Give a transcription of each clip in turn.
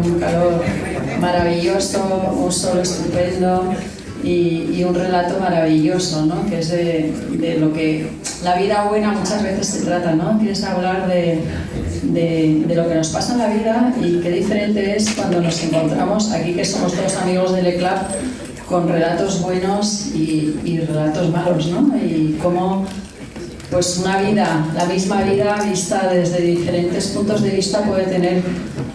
con un calor maravilloso, un sol estupendo y un relato maravilloso, ¿no? Que es de lo que la vida buena muchas veces se trata, ¿no? Quieres hablar de lo que nos pasa en la vida y qué diferente es cuando nos encontramos aquí, que somos todos amigos del ECLAB, con relatos buenos y relatos malos, ¿no? Y cómo pues una vida, la misma vida vista desde diferentes puntos de vista puede tener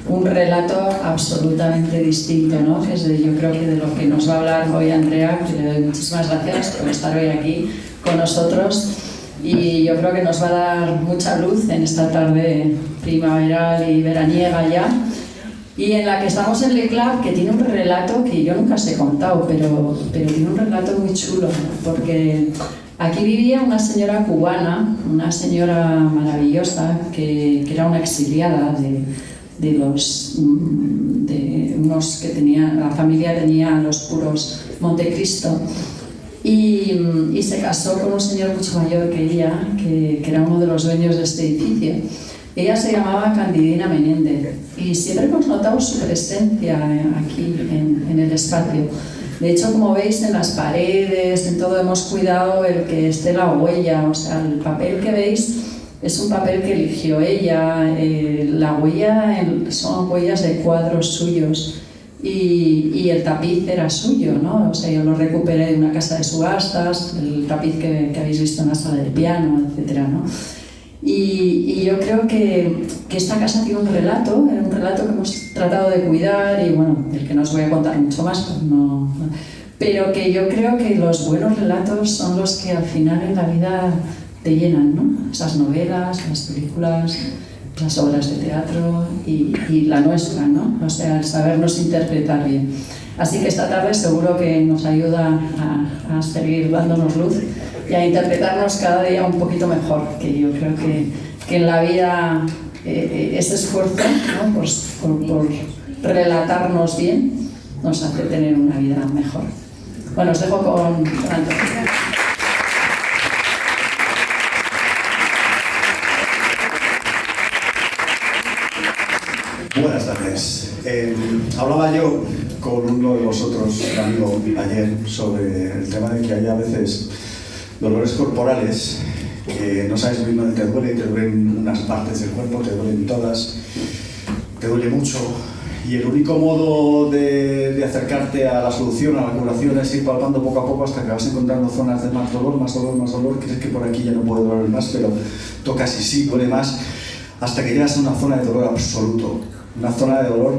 un relato absolutamente distinto, ¿no? Que es yo creo que de lo que nos va a hablar hoy Andrea, que le doy muchísimas gracias por estar hoy aquí con nosotros y yo creo que nos va a dar mucha luz en esta tarde primaveral y veraniega ya, y en la que estamos en Le Club, que tiene un relato que yo nunca os he contado, pero tiene un relato muy chulo, porque aquí vivía una señora cubana, una señora maravillosa, que era una exiliada de unos que tenía, la familia tenía los puros Montecristo, y se casó con un señor mucho mayor que ella, que era uno de los dueños de este edificio. Ella se llamaba Candidina Menéndez y siempre hemos notado su presencia aquí en el espacio. De hecho, como veis, en las paredes, en todo hemos cuidado el que esté la huella, o sea, el papel que veis es un papel que eligió ella, la huella son huellas de cuadros suyos y el tapiz era suyo, ¿no? O sea, yo lo recuperé de una casa de subastas, el tapiz que habéis visto en la sala de piano, etcétera, ¿no? Y yo creo que esta casa tiene un relato que hemos tratado de cuidar y bueno, del que no os voy a contar mucho más, pues no, pero que yo creo que los buenos relatos son los que al final en la vida te llenan, ¿no? Esas novelas, las películas, las obras de teatro y la nuestra, ¿no? O sea, el sabernos interpretar bien. Así que esta tarde seguro que nos ayuda a seguir dándonos luz y a interpretarnos cada día un poquito mejor, que yo creo que en la vida ese esfuerzo, ¿no? Pues, por relatarnos bien nos hace tener una vida mejor. Bueno, os dejo con Antonio. Buenas tardes. Hablaba yo con uno de vosotros, amigo, ayer sobre el tema de que hay a veces dolores corporales que no sabes muy bien dónde te duelen unas partes del cuerpo, te duelen todas, te duele mucho, y el único modo de acercarte a la solución, a la curación, es ir palpando poco a poco hasta que vas encontrando zonas de más dolor, crees que por aquí ya no puede doler más, pero tocas y sí, duele más, hasta que llegas a una zona de dolor absoluto, una zona de dolor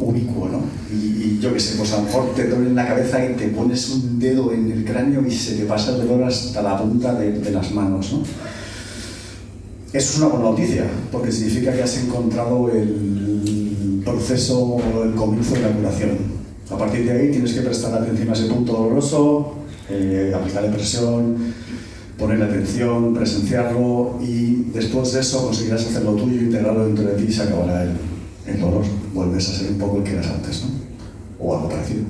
ubicuo, ¿no? Y yo qué sé, pues a lo mejor te duele en la cabeza y te pones un dedo en el cráneo y se te pasa el dolor hasta la punta de las manos, ¿no? Eso es una buena noticia, porque significa que has encontrado el proceso o el comienzo de la curación. A partir de ahí tienes que prestar atención a ese punto doloroso, aplicarle presión, ponerle atención, presenciarlo, y después de eso conseguirás hacer lo tuyo, integrarlo dentro de ti y se acabará el dolor. Vuelves a ser un poco el que eras antes, ¿no? O algo parecido.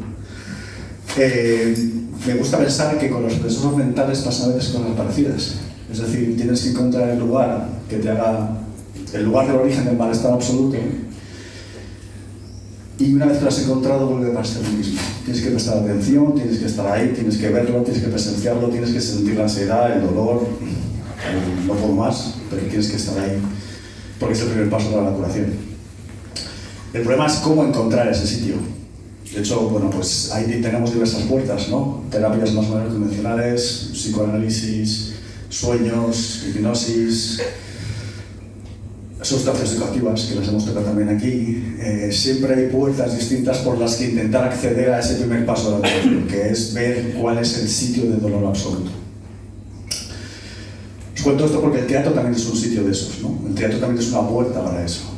Me gusta pensar que con los procesos mentales pasan a veces cosas parecidas. Es decir, tienes que encontrar el lugar que te haga, el lugar del origen del malestar absoluto, y una vez que lo has encontrado vuelve a ser lo mismo. Tienes que prestar atención, tienes que estar ahí, tienes que verlo, tienes que presenciarlo, tienes que sentir la ansiedad, el dolor, no por más, pero tienes que estar ahí, porque es el primer paso para la curación. El problema es cómo encontrar ese sitio. De hecho, bueno, pues ahí tenemos diversas puertas, ¿no? Terapias más o menos convencionales, psicoanálisis, sueños, hipnosis, sustancias psicoactivas, que las hemos tocado también aquí. Siempre hay puertas distintas por las que intentar acceder a ese primer paso de la curación, que es ver cuál es el sitio de dolor absoluto. Os cuento esto porque el teatro también es un sitio de esos, ¿no? El teatro también es una puerta para eso.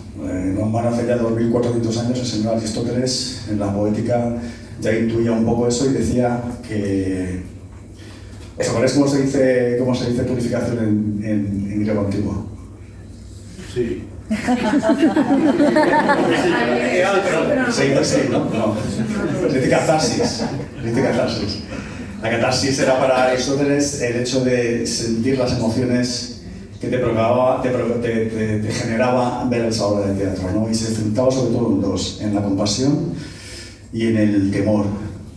Hace ya 2400 años el señor Aristóteles, en la poética, ya intuía un poco eso y decía que... ¿Os acordáis cómo se dice purificación en griego antiguo? Sí. Se dice así, ¿no? No. Se dice catarsis. La catarsis era para Aristóteles el hecho de sentir las emociones que te generaba ver esa obra de teatro, ¿no? Y se centraba sobre todo en dos, en la compasión y en el temor.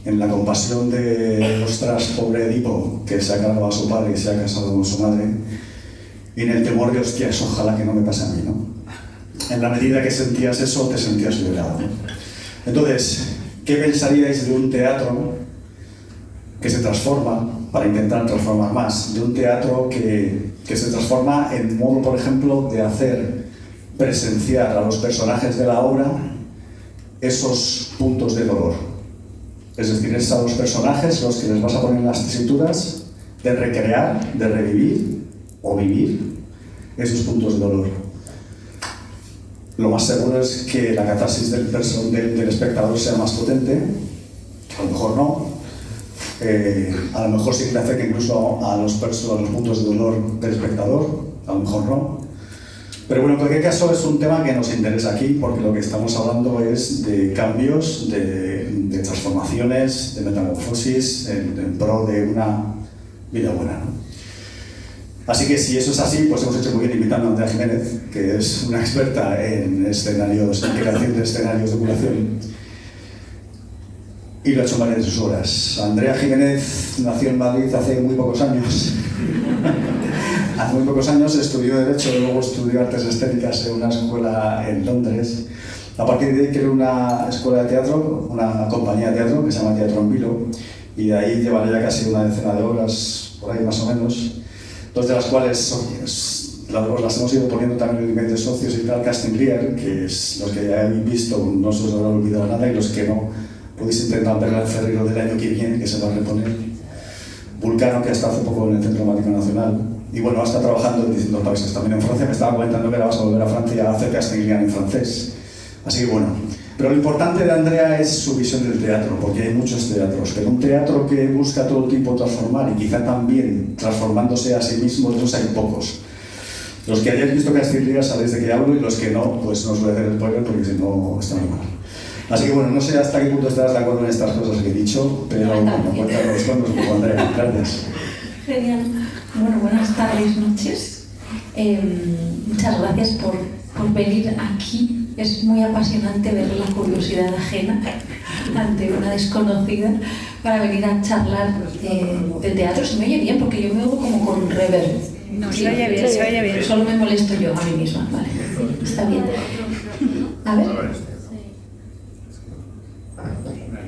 En la compasión de, ostras, pobre Edipo, que se ha cargado a su padre y se ha casado con su madre, y en el temor de, hostias, ojalá que no me pase a mí, ¿no? En la medida que sentías eso, te sentías liberado. Entonces, ¿qué pensaríais de un teatro que se transforma, para intentar transformar más, de un teatro que se transforma en modo, por ejemplo, de hacer presenciar a los personajes de la obra esos puntos de dolor? Es decir, es a los personajes los que les vas a poner en las tesituras de recrear, de revivir o vivir esos puntos de dolor. Lo más seguro es que la catarsis del espectador sea más potente, a lo mejor no, a lo mejor sí que le afecta incluso a los puntos de dolor del espectador, a lo mejor no. Pero bueno, en cualquier caso es un tema que nos interesa aquí porque lo que estamos hablando es de cambios, de transformaciones, de metamorfosis en pro de una vida buena, ¿no? Así que si eso es así, pues hemos hecho muy bien invitando a Andrea Jiménez, que es una experta en escenarios, en creación de escenarios de curación, y lo ha hecho en varias de sus obras. Andrea Jiménez nació en Madrid hace muy pocos años. Hace muy pocos años estudió Derecho, luego estudió Artes Escénicas en una escuela en Londres. A partir de ahí creó una escuela de teatro, una compañía de teatro que se llama Teatro en Vilo, y de ahí lleva ya casi una decena de obras, por ahí más o menos, dos de las cuales las hemos ido poniendo también en el nivel de socios y tal, Casting Clear, que es los que ya habéis visto, no se os habrá olvidado nada, y los que no, podéis intentar verla en febrero del año que viene, que se va a reponer. Vulcano, que hasta hace poco en el Centro Dramático Nacional. Y bueno, está trabajando en distintos países, también en Francia. Me estaba comentando que ahora vas a volver a Francia a hacer Castellano en francés. Así que bueno. Pero lo importante de Andrea es su visión del teatro, porque hay muchos teatros. Pero un teatro que busca todo el tiempo transformar y quizá también transformándose a sí mismo, esos hay pocos. Los que hayáis visto Castellano sabéis de qué hablo y los que no, pues no os voy a hacer el spoiler porque si no está muy mal. Así que bueno, no sé hasta qué punto estarás de acuerdo en estas cosas que he dicho, pero bueno, cuéntanos un poco, Andrea. Gracias. Genial. Bueno, buenas tardes, noches. Muchas gracias por venir aquí. Es muy apasionante ver la curiosidad ajena ante una desconocida para venir a charlar de teatro. Se me oye bien porque yo me oigo como con reverb. No, se oye bien, se oye bien. Solo me molesto yo a mí misma, vale. Está bien. A ver.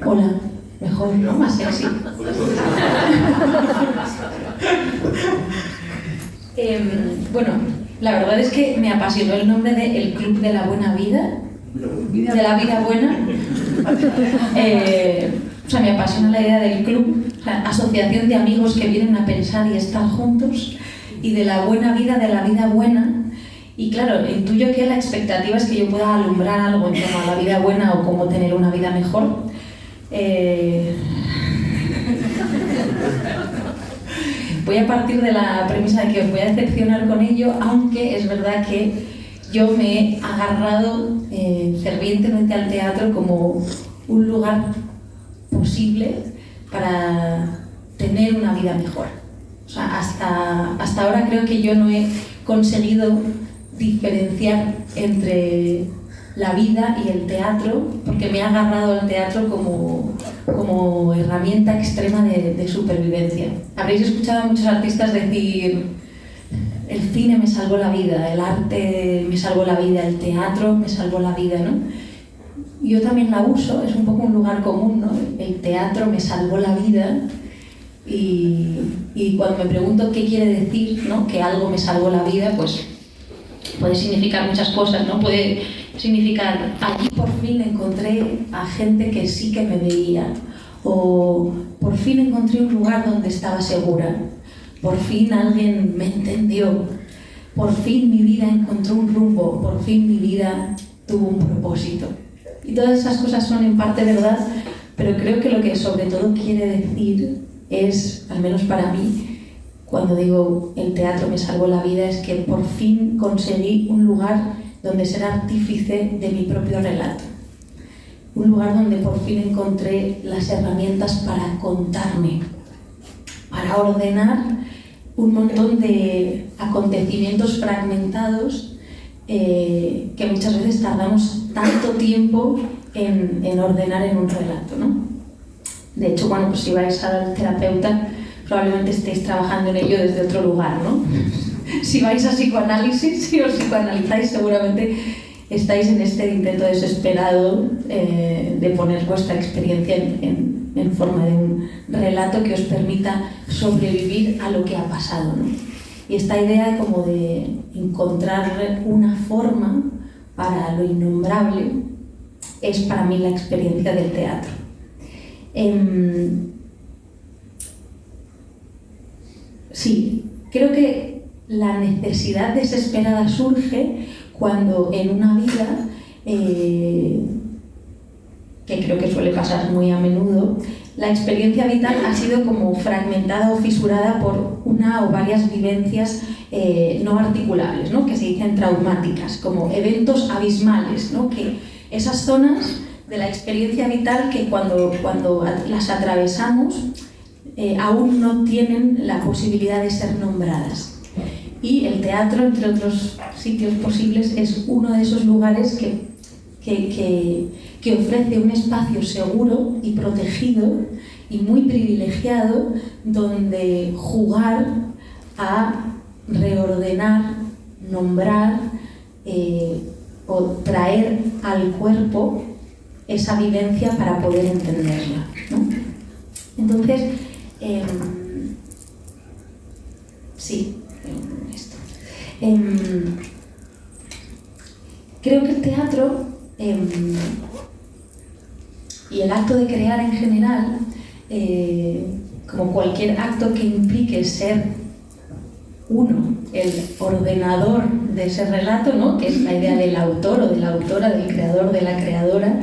Hola. Mejor, ¿no? Más sexy. Bueno, la verdad es que me apasionó el nombre de El Club de la Buena Vida, de la Vida Buena. O sea, me apasiona la idea del club, la asociación de amigos que vienen a pensar y estar juntos, y de la buena vida, de la vida buena. Y claro, intuyo que la expectativa es que yo pueda alumbrar algo en torno a la vida buena o cómo tener una vida mejor. Voy a partir de la premisa de que os voy a decepcionar con ello, aunque es verdad que yo me he agarrado fervientemente al teatro como un lugar posible para tener una vida mejor. O sea, hasta ahora creo que yo no he conseguido diferenciar entre la vida y el teatro, porque me he agarrado al teatro como herramienta extrema de supervivencia. Habréis escuchado a muchos artistas decir: el cine me salvó la vida, el arte me salvó la vida, el teatro me salvó la vida, ¿no? Yo también la uso, es un poco un lugar común, ¿no? El teatro me salvó la vida, y cuando me pregunto qué quiere decir, ¿no?, que algo me salvó la vida, pues puede significar muchas cosas, ¿no? Puede significar: allí por fin encontré a gente que sí que me veía, o por fin encontré un lugar donde estaba segura, por fin alguien me entendió, por fin mi vida encontró un rumbo, por fin mi vida tuvo un propósito. Y todas esas cosas son en parte verdad, pero creo que lo que sobre todo quiere decir es, al menos para mí, cuando digo el teatro me salvó la vida, es que por fin conseguí un lugar donde ser artífice de mi propio relato. Un lugar donde por fin encontré las herramientas para contarme, para ordenar un montón de acontecimientos fragmentados que muchas veces tardamos tanto tiempo en ordenar en un relato, ¿no? De hecho, bueno, pues si vais al terapeuta, probablemente estéis trabajando en ello desde otro lugar, ¿no? Si vais a psicoanálisis, si os psicoanalizáis, seguramente estáis en este intento desesperado de poner vuestra experiencia en forma de un relato que os permita sobrevivir a lo que ha pasado, ¿no? Y esta idea como de encontrar una forma para lo innombrable es para mí la experiencia del teatro. Sí, creo que la necesidad desesperada surge cuando en una vida, que creo que suele pasar muy a menudo, la experiencia vital ha sido como fragmentada o fisurada por una o varias vivencias no articulables, ¿no? Que se dicen traumáticas, como eventos abismales, ¿no? Que esas zonas de la experiencia vital que cuando las atravesamos aún no tienen la posibilidad de ser nombradas. Y el teatro, entre otros sitios posibles, es uno de esos lugares que ofrece un espacio seguro y protegido y muy privilegiado donde jugar a reordenar, nombrar o traer al cuerpo esa vivencia para poder entenderla, ¿no? Entonces, sí, esto. Creo que el teatro y el acto de crear en general, como cualquier acto que implique ser uno, el ordenador de ese relato, ¿no? Que es la idea del autor o de la autora, del creador, de la creadora,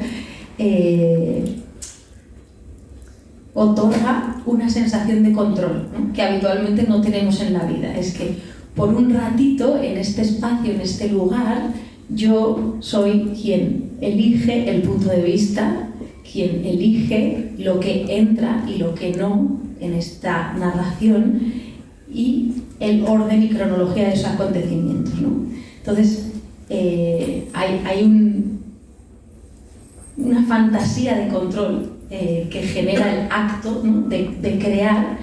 otorga una sensación de control, ¿no? Que habitualmente no tenemos en la vida. Es que por un ratito, en este espacio, en este lugar, yo soy quien elige el punto de vista, quien elige lo que entra y lo que no en esta narración y el orden y cronología de esos acontecimientos, ¿no? Entonces, hay una fantasía de control que genera el acto, ¿no? de crear,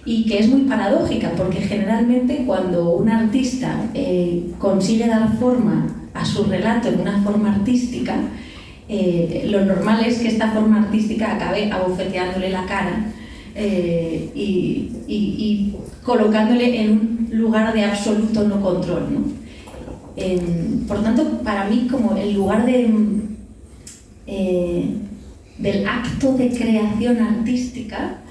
y que es muy paradójica, porque generalmente cuando un artista consigue dar forma a su relato en una forma artística, lo normal es que esta forma artística acabe abofeteándole la cara y colocándole en un lugar de absoluto no control, ¿no? Por tanto, para mí, como el lugar del acto de creación artística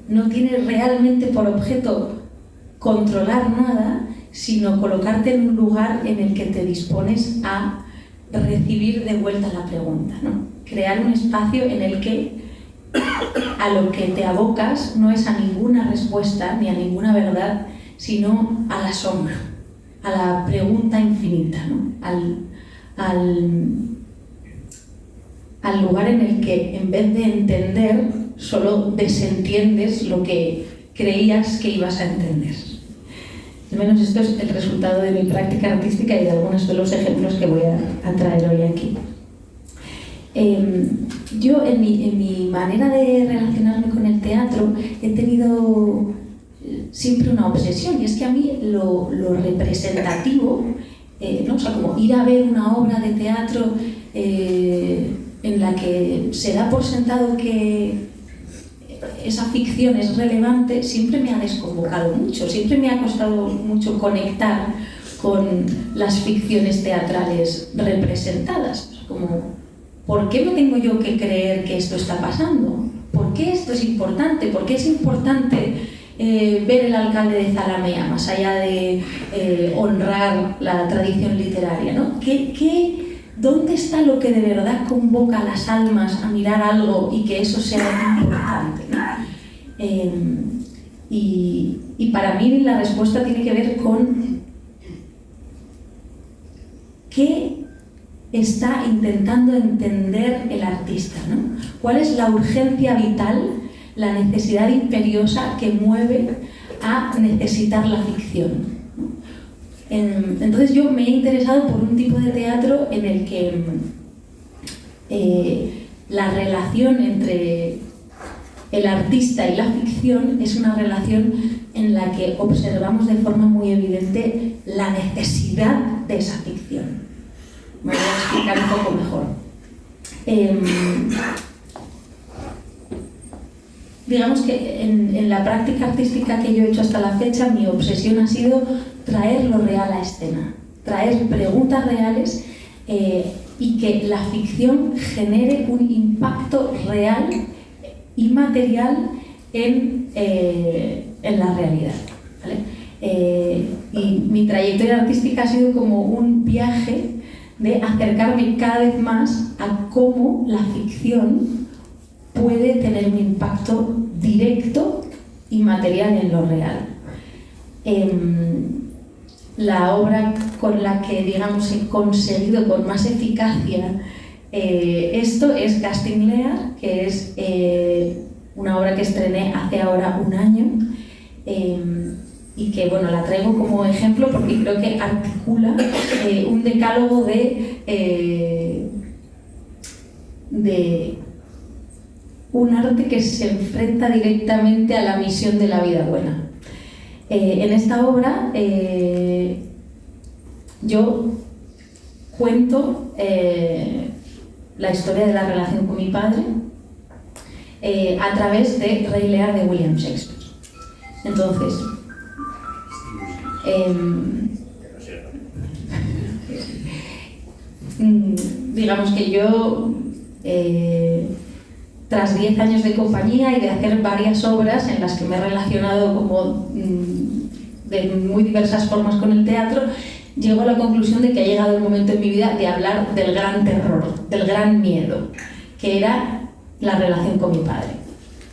no tiene realmente por objeto controlar nada, sino colocarte en un lugar en el que te dispones a recibir de vuelta la pregunta, ¿no? Crear un espacio en el que a lo que te abocas no es a ninguna respuesta ni a ninguna verdad, sino a la sombra, a la pregunta infinita, ¿no? Al lugar en el que, en vez de entender, solo desentiendes lo que creías que ibas a entender. Al menos esto es el resultado de mi práctica artística y de algunos de los ejemplos que voy a traer hoy aquí. Yo, en mi manera de relacionarme con el teatro, he tenido siempre una obsesión, y es que a mí lo representativo, ¿no? O sea, como ir a ver una obra de teatro en la que se da por sentado que esa ficción es relevante, siempre me ha desconvocado mucho, siempre me ha costado mucho conectar con las ficciones teatrales representadas. Como, ¿por qué me tengo yo que creer que esto está pasando? ¿Por qué esto es importante? ¿Por qué es importante ver El alcalde de Zalamea, más allá de honrar la tradición literaria, ¿no? ¿Dónde está lo que de verdad convoca a las almas a mirar algo y que eso sea importante, ¿no? Y para mí la respuesta tiene que ver con qué está intentando entender el artista, ¿no? ¿Cuál es la urgencia vital, la necesidad imperiosa que mueve a necesitar la ficción. Entonces yo me he interesado por un tipo de teatro en el que la relación entre el artista y la ficción es una relación en la que observamos de forma muy evidente la necesidad de esa ficción. Me voy a explicar un poco mejor. Digamos que en la práctica artística que yo he hecho hasta la fecha, mi obsesión ha sido traer lo real a escena, traer preguntas reales y que la ficción genere un impacto real y material en la realidad, ¿vale? Y mi trayectoria artística ha sido como un viaje de acercarme cada vez más a cómo la ficción puede tener un impacto directo y material en lo real. La obra con la que, digamos, he conseguido con más eficacia esto es Casting Lear, que es una obra que estrené hace ahora un año y que, bueno, la traigo como ejemplo porque creo que articula un decálogo de un arte que se enfrenta directamente a la misión de la vida buena. En esta obra yo cuento la historia de la relación con mi padre a través de Rey Lear de William Shakespeare. Entonces, digamos que yo, tras 10 años de compañía y de hacer varias obras en las que me he relacionado como de muy diversas formas con el teatro, llego a la conclusión de que ha llegado el momento en mi vida de hablar del gran terror, del gran miedo, que era la relación con mi padre.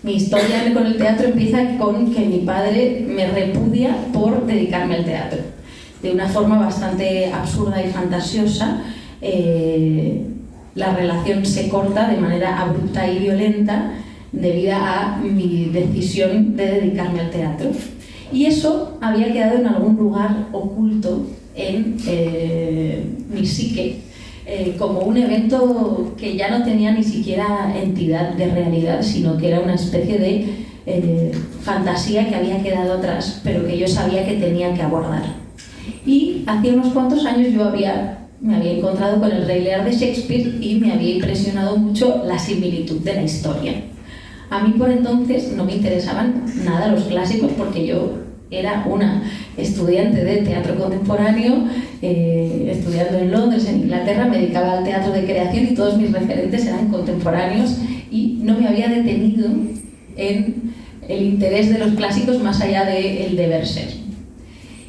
Mi historia con el teatro empieza con que mi padre me repudia por dedicarme al teatro. De una forma bastante absurda y fantasiosa, la relación se corta de manera abrupta y violenta debido a mi decisión de dedicarme al teatro. Y eso había quedado en algún lugar oculto en mi psique, como un evento que ya no tenía ni siquiera entidad de realidad, sino que era una especie de fantasía que había quedado atrás, pero que yo sabía que tenía que abordar. Y hace unos cuantos años yo me había encontrado con el Rey Lear de Shakespeare y me había impresionado mucho la similitud de la historia. A mí por entonces no me interesaban nada los clásicos porque yo era una estudiante de teatro contemporáneo, estudiando en Londres, en Inglaterra, me dedicaba al teatro de creación y todos mis referentes eran contemporáneos y no me había detenido en el interés de los clásicos más allá del deber ser.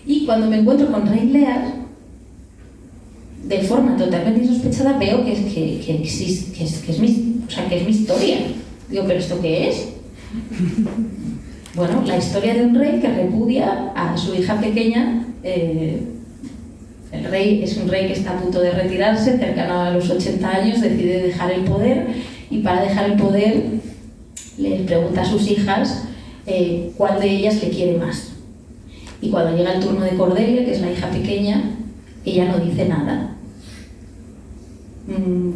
Y cuando me encuentro con Rey Lear, de forma totalmente insospechada veo que es mi historia. Digo, ¿pero esto qué es? Bueno, la historia de un rey que repudia a su hija pequeña. El rey es un rey que está a punto de retirarse, cercano a los 80 años, decide dejar el poder y para dejar el poder le pregunta a sus hijas cuál de ellas le quiere más. Y cuando llega el turno de Cordelia, que es la hija pequeña, ella no dice nada.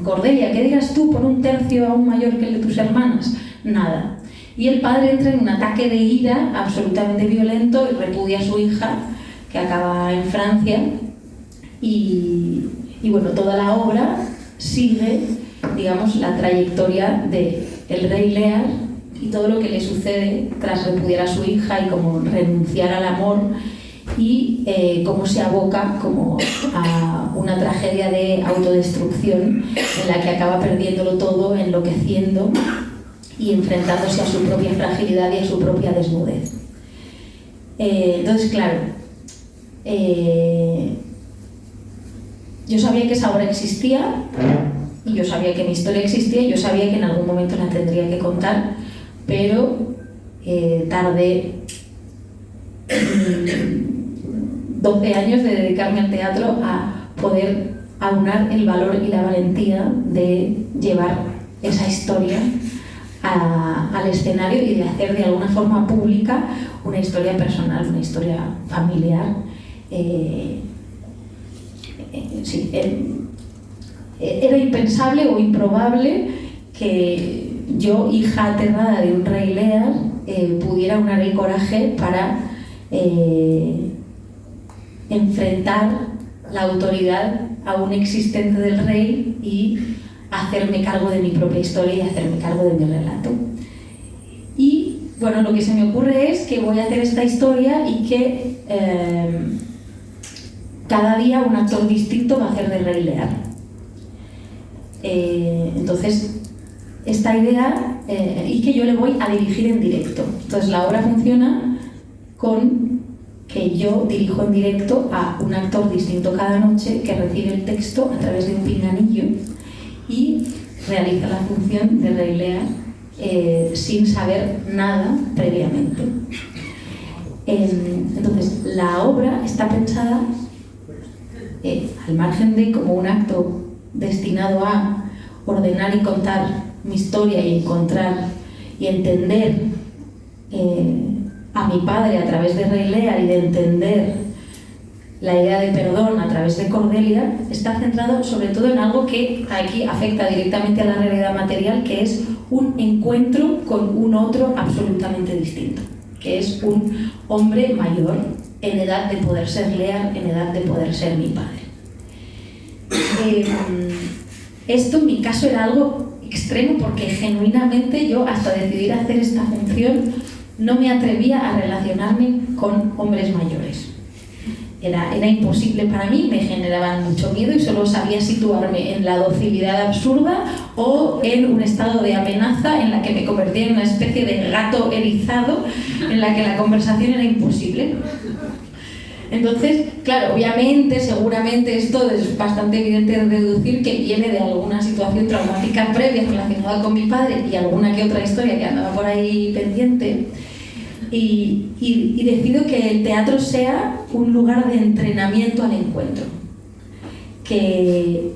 Cordelia, ¿qué dirás tú por un tercio aún mayor que el de tus hermanas? Nada. Y el padre entra en un ataque de ira absolutamente violento y repudia a su hija, que acaba en Francia. Y bueno, toda la obra sigue, digamos, la trayectoria del Rey Lear y todo lo que le sucede tras repudiar a su hija y como renunciar al amor y cómo se aboca como a una tragedia de autodestrucción en la que acaba perdiéndolo todo, enloqueciendo y enfrentándose a su propia fragilidad y a su propia desnudez. Entonces, claro, yo sabía que esa obra existía y yo sabía que mi historia existía y yo sabía que en algún momento la tendría que contar, pero tardé 12 años de dedicarme al teatro a poder aunar el valor y la valentía de llevar esa historia al escenario y de hacer de alguna forma pública una historia personal, una historia familiar. Sí, era impensable o improbable que yo, hija aterrada de un rey Lear, pudiera unar el coraje para enfrentar la autoridad aún existente del rey y hacerme cargo de mi propia historia y hacerme cargo de mi relato. Y bueno, lo que se me ocurre es que voy a hacer esta historia y que cada día un actor distinto va a hacer de rey Lear. Entonces, esta idea, y que yo le voy a dirigir en directo. Entonces, la obra funciona con que yo dirijo en directo a un actor distinto cada noche que recibe el texto a través de un pinganillo y realiza la función de rey Lear sin saber nada previamente. Entonces, la obra está pensada al margen de como un acto destinado a ordenar y contar mi historia y encontrar y entender a mi padre a través de rey Lear y de entender la idea de perdón a través de Cordelia. Está centrado sobre todo en algo que aquí afecta directamente a la realidad material, que es un encuentro con un otro absolutamente distinto, que es un hombre mayor en edad de poder ser Lear, en edad de poder ser mi padre. Esto en mi caso era algo extremo porque genuinamente yo, hasta decidir hacer esta función, no me atrevía a relacionarme con hombres mayores. Era imposible para mí, me generaban mucho miedo y solo sabía situarme en la docilidad absurda o en un estado de amenaza en la que me convertía en una especie de gato erizado en la que la conversación era imposible. Entonces, claro, obviamente, seguramente esto es bastante evidente de deducir que viene de alguna situación traumática previa relacionada con mi padre y alguna que otra historia que andaba por ahí pendiente. Y decido que el teatro sea un lugar de entrenamiento al encuentro. Que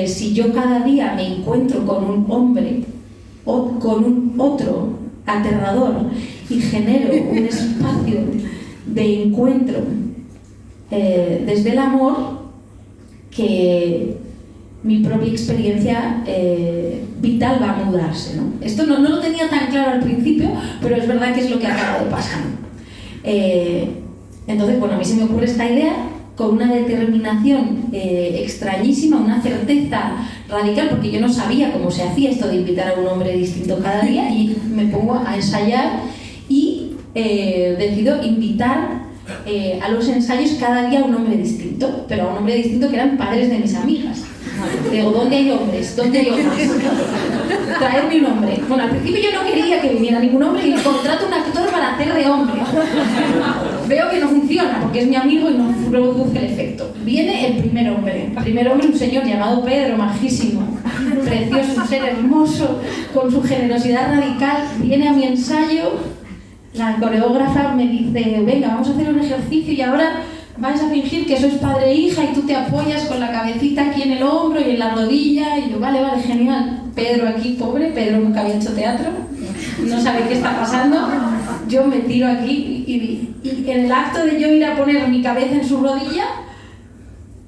si yo cada día me encuentro con un hombre o con un otro aterrador y genero un espacio de encuentro desde el amor, que mi propia experiencia vital va a mudarse, ¿no? Esto no lo tenía tan claro al principio, pero es verdad que es lo que ha acabado pasando. Entonces, bueno, a mí se me ocurre esta idea con una determinación extrañísima, una certeza radical, porque yo no sabía cómo se hacía esto de invitar a un hombre distinto cada día, y me pongo a ensayar y decido invitar a los ensayos cada día a un hombre distinto, pero a un hombre distinto que eran padres de mis amigas. Digo, ¿dónde hay hombres? ¿Dónde hay hombres? Traedme un hombre. Bueno, al principio yo no quería que viniera ningún hombre y contrato un actor para hacer de hombre. Veo que no funciona porque es mi amigo y no produce el efecto. Viene el primer hombre. El primer hombre, un señor llamado Pedro, majísimo, precioso, un ser hermoso, con su generosidad radical. Viene a mi ensayo. La coreógrafa me dice, venga, vamos a hacer un ejercicio y ahora vais a fingir que sois padre e hija y tú te apoyas con la cabecita aquí en el hombro y en la rodilla. Y yo, vale, genial. Pedro aquí, pobre, Pedro nunca había hecho teatro, no sabe qué está pasando. Yo me tiro aquí y en el acto de yo ir a poner mi cabeza en su rodilla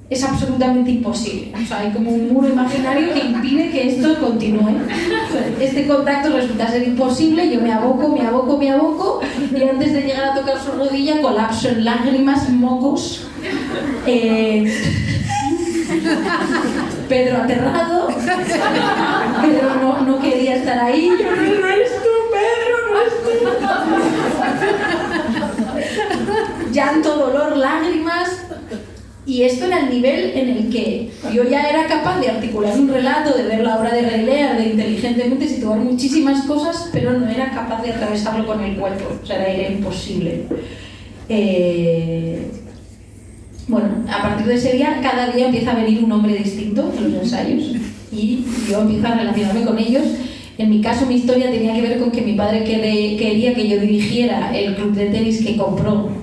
es absolutamente imposible. O sea, hay como un muro imaginario que impide que esto continúe. Este contacto resulta ser imposible, yo me aboco y antes de llegar a tocar su rodilla colapso en lágrimas, mocos. Pedro aterrado. Pedro no quería estar ahí. Yo, no eres tú, Pedro, no eres tú. Llanto, dolor, lágrimas. Y esto era el nivel en el que yo ya era capaz de articular un relato, de ver la obra de rey Lear, de inteligentemente situar muchísimas cosas, pero no era capaz de atravesarlo con el cuerpo. O sea, era imposible. Bueno, a partir de ese día, cada día empieza a venir un hombre distinto en los ensayos y yo empiezo a relacionarme con ellos. En mi caso, mi historia tenía que ver con que mi padre quería que yo dirigiera el club de tenis que compró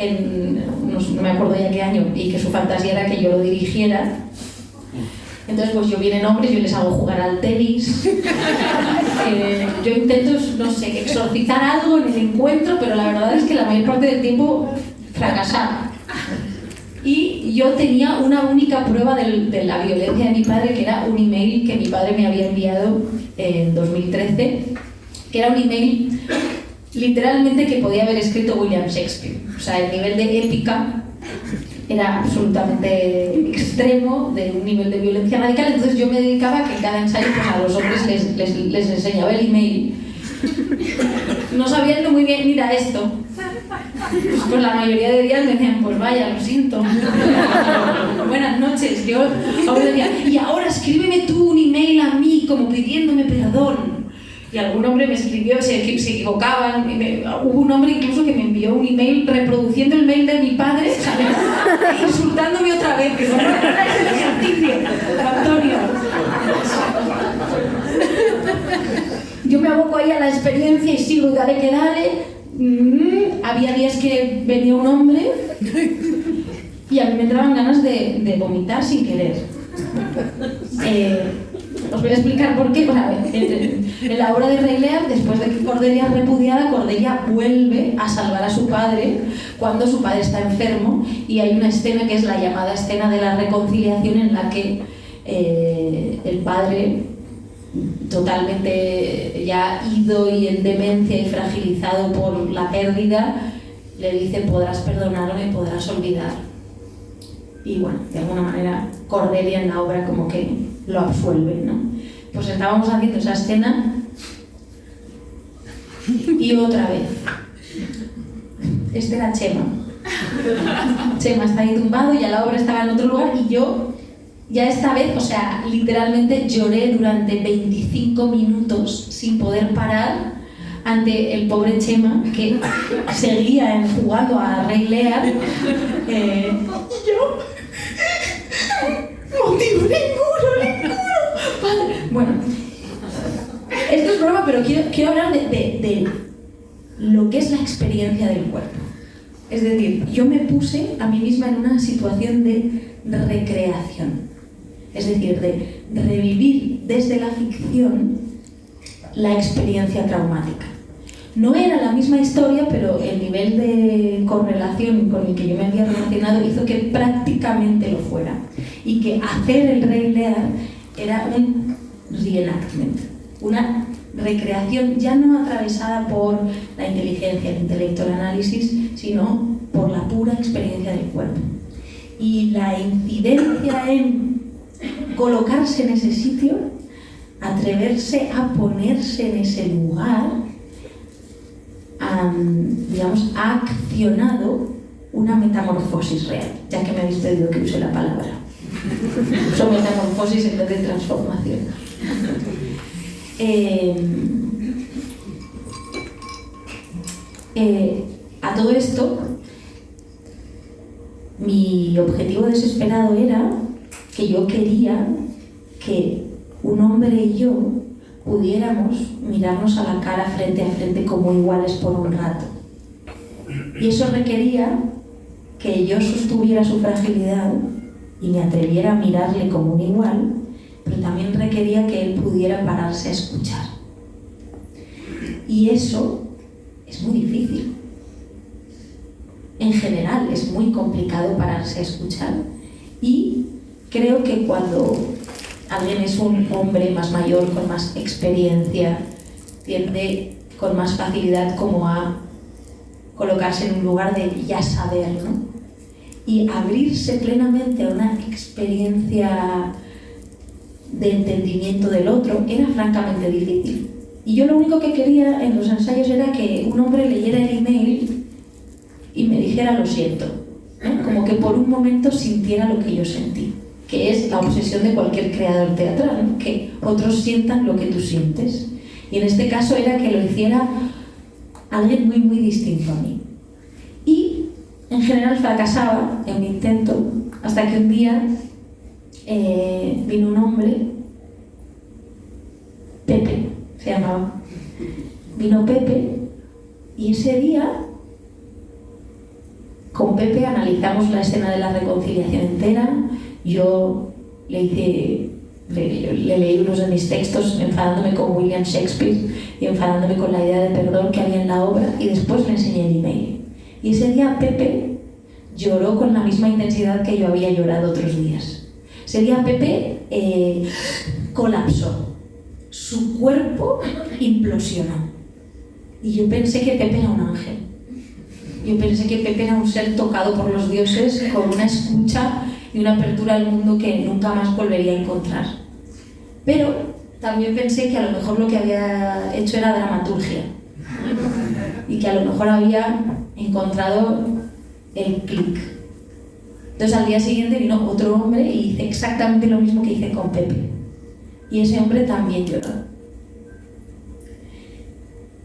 no me acuerdo ya qué año, y que su fantasía era que yo lo dirigiera. Entonces pues yo vienen hombres, yo les hago jugar al tenis, yo intento, no sé, exorcizar algo en el encuentro, pero la verdad es que la mayor parte del tiempo fracasaba. Y yo tenía una única prueba de la violencia de mi padre, que era un email que mi padre me había enviado en 2013, que era un email literalmente que podía haber escrito William Shakespeare. O sea, el nivel de épica era absolutamente extremo, de un nivel de violencia radical. Entonces yo me dedicaba a que en cada ensayo pues, a los hombres les enseñaba el email, no sabiendo muy bien, mira esto. Pues la mayoría de días me decían, pues vaya, lo siento. Buenas noches. Yo ahora decía, y ahora escríbeme tú un email a mí como pidiéndome perdón. Y algún hombre me escribió, se equivocaban. Hubo un hombre incluso que me envió un email reproduciendo el mail de mi padre, ¿sabes? E insultándome otra vez. Que bueno, es el ejercicio, Antonio. Yo me aboco ahí a la experiencia y sigo, dale que dale. Había días que venía un hombre y a mí me entraban ganas de vomitar sin querer. Os voy a explicar por qué. Bueno, en la obra de Rey Lear, después de que Cordelia es repudiada, Cordelia vuelve a salvar a su padre cuando su padre está enfermo, y hay una escena que es la llamada escena de la reconciliación, en la que el padre, totalmente ya ido y en demencia y fragilizado por la pérdida, le dice: podrás perdonarme, podrás olvidar. Y bueno, de alguna manera Cordelia en la obra como que lo absuelve, ¿no? Pues estábamos haciendo esa escena y otra vez. Este era Chema. Chema está ahí tumbado, ya la obra estaba en otro lugar, y yo ya esta vez, o sea, literalmente lloré durante 25 minutos sin poder parar ante el pobre Chema, que seguía jugando a Rey Lear. Yo motivo ninguno, padre. Bueno, esto es broma, pero quiero hablar de lo que es la experiencia del cuerpo. Es decir, yo me puse a mí misma en una situación de recreación. Es decir, de revivir desde la ficción la experiencia traumática. No era la misma historia, pero el nivel de correlación con el que yo me había relacionado hizo que prácticamente lo fuera. Y que hacer el Rey Lear era un reenactment, una recreación ya no atravesada por la inteligencia, el intelecto, el análisis, sino por la pura experiencia del cuerpo. Y la incidencia en colocarse en ese sitio, atreverse a ponerse en ese lugar, digamos, ha accionado una metamorfosis real, ya que me habéis pedido que use la palabra. Uso metamorfosis en vez de transformación. A todo esto, mi objetivo desesperado era que yo quería que un hombre y yo pudiéramos mirarnos a la cara frente a frente como iguales por un rato. Y eso requería que yo sostuviera su fragilidad y me atreviera a mirarle como un igual, pero también requería que él pudiera pararse a escuchar. Y eso es muy difícil. En general es muy complicado pararse a escuchar, y creo que cuando alguien es un hombre más mayor, con más experiencia, tiende con más facilidad como a colocarse en un lugar de ya saber, ¿no? Y abrirse plenamente a una experiencia de entendimiento del otro era francamente difícil. Y yo lo único que quería en los ensayos era que un hombre leyera el email y me dijera: lo siento, ¿no? Como que por un momento sintiera lo que yo sentí, que es la obsesión de cualquier creador teatral, ¿no? Que otros sientan lo que tú sientes. Y en este caso era que lo hiciera alguien muy, muy distinto a mí. Y en general fracasaba en mi intento, hasta que un día vino un hombre, Pepe se llamaba. Vino Pepe, y ese día con Pepe analizamos la escena de la reconciliación entera. Yo le hice le leí unos de mis textos enfadándome con William Shakespeare y enfadándome con la idea de perdón que había en la obra, y después le enseñé el email. Y ese día Pepe lloró con la misma intensidad que yo había llorado otros días. Ese día Pepe colapsó, su cuerpo implosionó. Y yo pensé que Pepe era un ángel. Yo pensé que Pepe era un ser tocado por los dioses con una escucha y una apertura al mundo que nunca más volvería a encontrar. Pero también pensé que a lo mejor lo que había hecho era dramaturgia y que a lo mejor había encontrado el clic. Entonces al día siguiente vino otro hombre y hice exactamente lo mismo que hice con Pepe. Y ese hombre también lloró.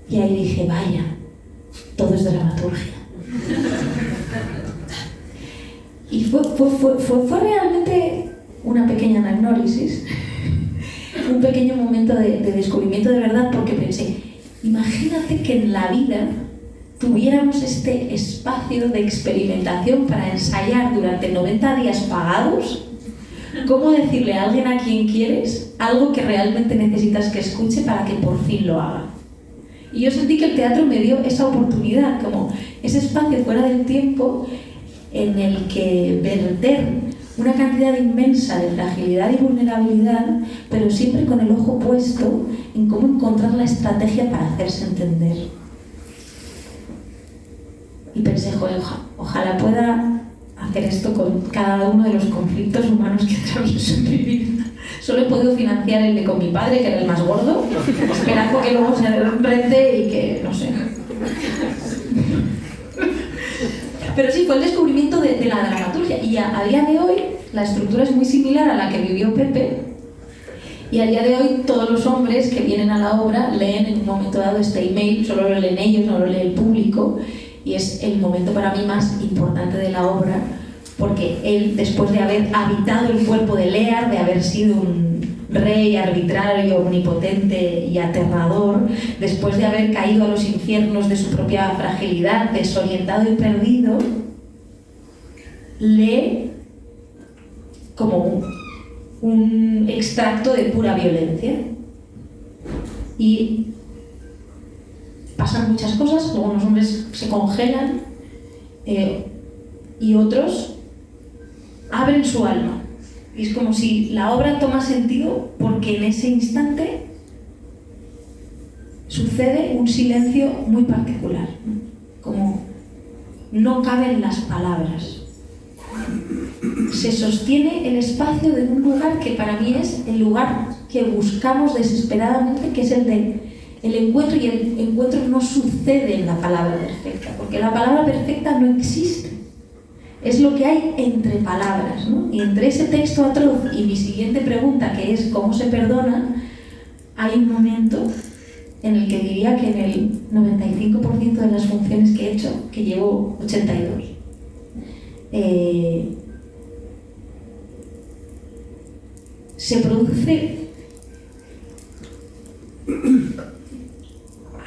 Y ahí dije, vaya, todo es dramaturgia. Y fue realmente una pequeña análisis, un pequeño momento de descubrimiento de verdad, porque pensé, imagínate que en la vida tuviéramos este espacio de experimentación para ensayar durante 90 días pagados cómo decirle a alguien a quien quieres algo que realmente necesitas que escuche para que por fin lo haga. Y yo sentí que el teatro me dio esa oportunidad, como ese espacio fuera del tiempo en el que verter una cantidad inmensa de fragilidad y vulnerabilidad, pero siempre con el ojo puesto en cómo encontrar la estrategia para hacerse entender. Y pensé, joder, ojalá pueda hacer esto con cada uno de los conflictos humanos que atravieso en mi vida. Solo he podido financiar el de con mi padre, que era el más gordo, esperando que luego se rente y que, no sé. Pero sí, fue el descubrimiento de la dramaturgia. Y a día de hoy, la estructura es muy similar a la que vivió Pepe. Y a día de hoy, todos los hombres que vienen a la obra leen en un momento dado este email, solo lo leen ellos, no lo lee el público. Y es el momento para mí más importante de la obra, porque él, después de haber habitado el cuerpo de Lear, de haber sido un rey arbitrario, omnipotente y aterrador, después de haber caído a los infiernos de su propia fragilidad, desorientado y perdido, lee como un extracto de pura violencia. Y pasan muchas cosas, algunos hombres se congelan y otros abren su alma. Y es como si la obra toma sentido porque en ese instante sucede un silencio muy particular, ¿no? Como no caben las palabras. Se sostiene el espacio de un lugar que para mí es el lugar que buscamos desesperadamente, que es el de el encuentro, y el encuentro no sucede en la palabra perfecta, porque la palabra perfecta no existe. Es lo que hay entre palabras, ¿no? Y entre ese texto atroz y mi siguiente pregunta, que es ¿cómo se perdona?, hay un momento en el que diría que en el 95% de las funciones que he hecho, que llevo 82, se produce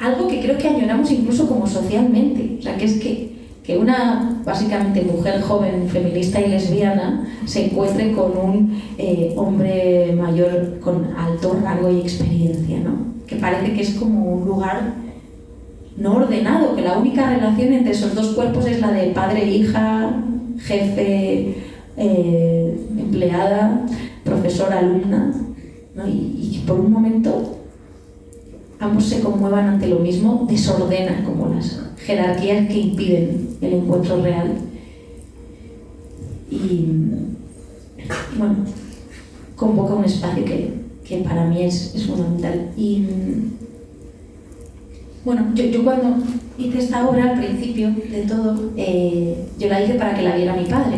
algo que creo que añoramos incluso como socialmente. O sea, que es que una, básicamente, mujer joven, feminista y lesbiana se encuentre con un hombre mayor con alto rango y experiencia, ¿no? Que parece que es como un lugar no ordenado, que la única relación entre esos dos cuerpos es la de padre-hija, jefe, empleada, profesora-alumna, ¿no? Y por un momento ambos se conmuevan ante lo mismo, desordenan como las jerarquías que impiden el encuentro real. Y bueno, convoca un espacio que para mí es fundamental. Y bueno, yo cuando hice esta obra, al principio de todo, yo la hice para que la viera mi padre.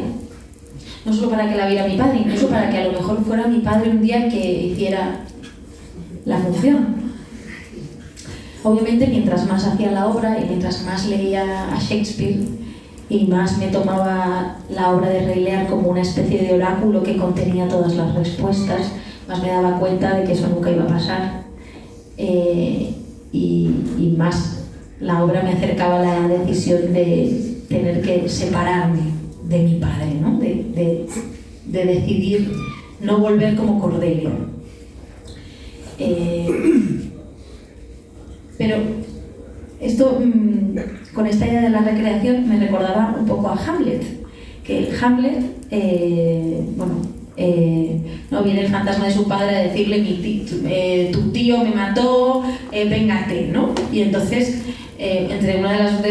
No solo para que la viera mi padre, incluso para que a lo mejor fuera mi padre un día que hiciera la función. Obviamente, mientras más hacía la obra y mientras más leía a Shakespeare y más me tomaba la obra de Rey Lear como una especie de oráculo que contenía todas las respuestas, más me daba cuenta de que eso nunca iba a pasar. Y más la obra me acercaba a la decisión de tener que separarme de mi padre, ¿no? De decidir no volver como Cordelia. Pero esto, con esta idea de la recreación, me recordaba un poco a Hamlet, que Hamlet, no viene el fantasma de su padre a decirle tu tío me mató, véngate, ¿no? Y entonces, entre una de las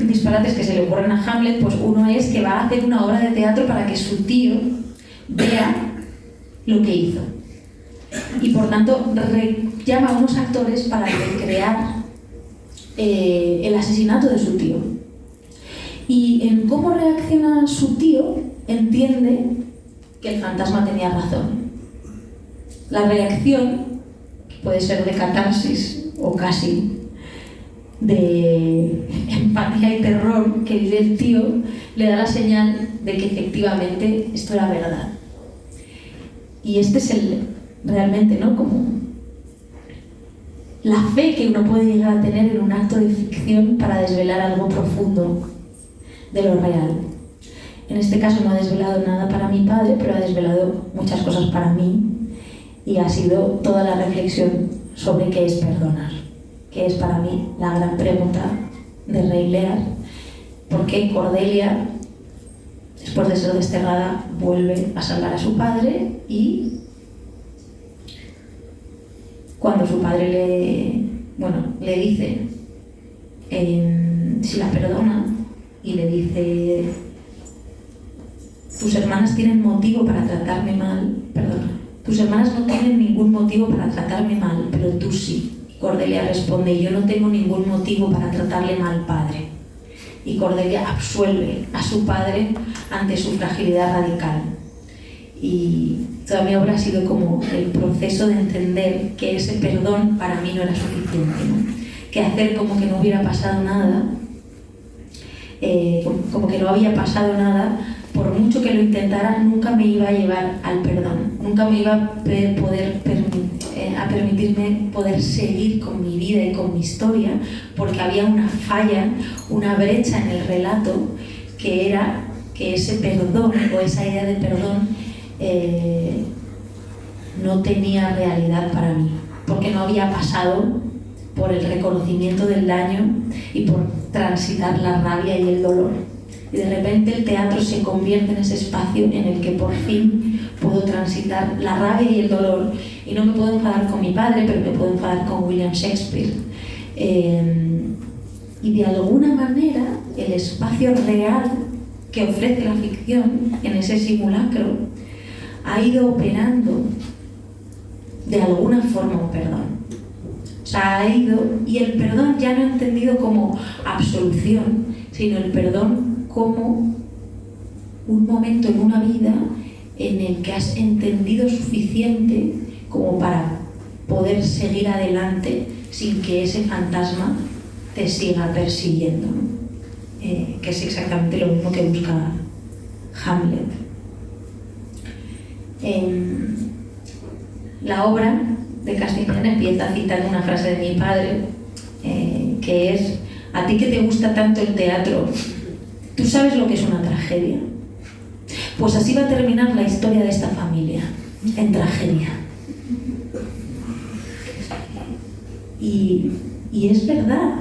disparates que se le ocurren a Hamlet, pues uno es que va a hacer una obra de teatro para que su tío vea lo que hizo. Y por tanto llama a unos actores para recrear el asesinato de su tío. Y en cómo reacciona su tío, entiende que el fantasma tenía razón. La reacción, que puede ser de catarsis o casi de empatía y terror que vive el tío, le da la señal de que efectivamente esto era verdad. Y este es realmente, ¿no? Como la fe que uno puede llegar a tener en un acto de ficción para desvelar algo profundo de lo real. En este caso no ha desvelado nada para mi padre, pero ha desvelado muchas cosas para mí, y ha sido toda la reflexión sobre qué es perdonar, que es para mí la gran pregunta de Rey Lear. ¿Por qué Cordelia, después de ser desterrada, vuelve a salvar a su padre? Y cuando su padre le dice si la perdona, y le dice: tus hermanas tienen motivo para tratarme mal, tus hermanas no tienen ningún motivo para tratarme mal, pero tú sí. Cordelia responde: yo no tengo ningún motivo para tratarle mal, padre. Y Cordelia absuelve a su padre ante su fragilidad radical. Y toda mi obra ha sido como el proceso de entender que ese perdón para mí no era suficiente, ¿no? Que hacer como que no hubiera pasado nada, como que no había pasado nada, por mucho que lo intentara, nunca me iba a llevar al perdón, nunca me iba a permitirme poder seguir con mi vida y con mi historia, porque había una falla, una brecha en el relato, que era que ese perdón o esa idea de perdón no tenía realidad para mí, porque no había pasado por el reconocimiento del daño y por transitar la rabia y el dolor. Y de repente el teatro se convierte en ese espacio en el que por fin puedo transitar la rabia y el dolor, y no me puedo enfadar con mi padre, pero me puedo enfadar con William Shakespeare. Y de alguna manera el espacio real que ofrece la ficción en ese simulacro ha ido operando de alguna forma un perdón. O sea, y el perdón ya no entendido como absolución, sino el perdón como un momento en una vida en el que has entendido suficiente como para poder seguir adelante sin que ese fantasma te siga persiguiendo, ¿no? Que es exactamente lo mismo que busca Hamlet. La obra de Castiglione empieza citando una frase de mi padre, que es: a ti que te gusta tanto el teatro, ¿tú sabes lo que es una tragedia? Pues así va a terminar la historia de esta familia, en tragedia. Y es verdad.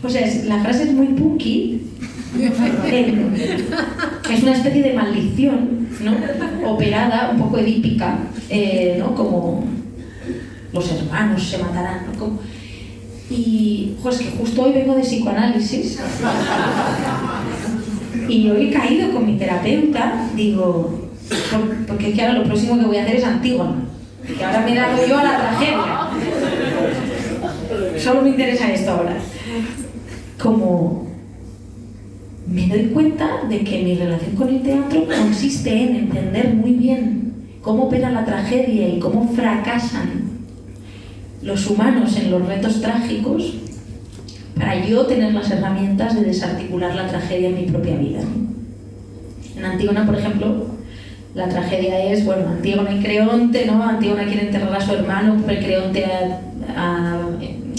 O sea, la frase es muy punky. Es una especie de maldición, ¿no? Operada, un poco edípica, ¿no? Como los hermanos se matarán, ¿no? Y es que justo hoy vengo de psicoanálisis y hoy he caído con mi terapeuta, digo, porque es que ahora lo próximo que voy a hacer es Antígona, que ahora me he dado yo a la tragedia. Solo me interesa esto ahora. Como me doy cuenta de que mi relación con el teatro consiste en entender muy bien cómo opera la tragedia y cómo fracasan los humanos en los retos trágicos, para yo tener las herramientas de desarticular la tragedia en mi propia vida. En Antígona, por ejemplo, la tragedia es, Antígona y Creonte, ¿no? Antígona quiere enterrar a su hermano, pero Creonte ha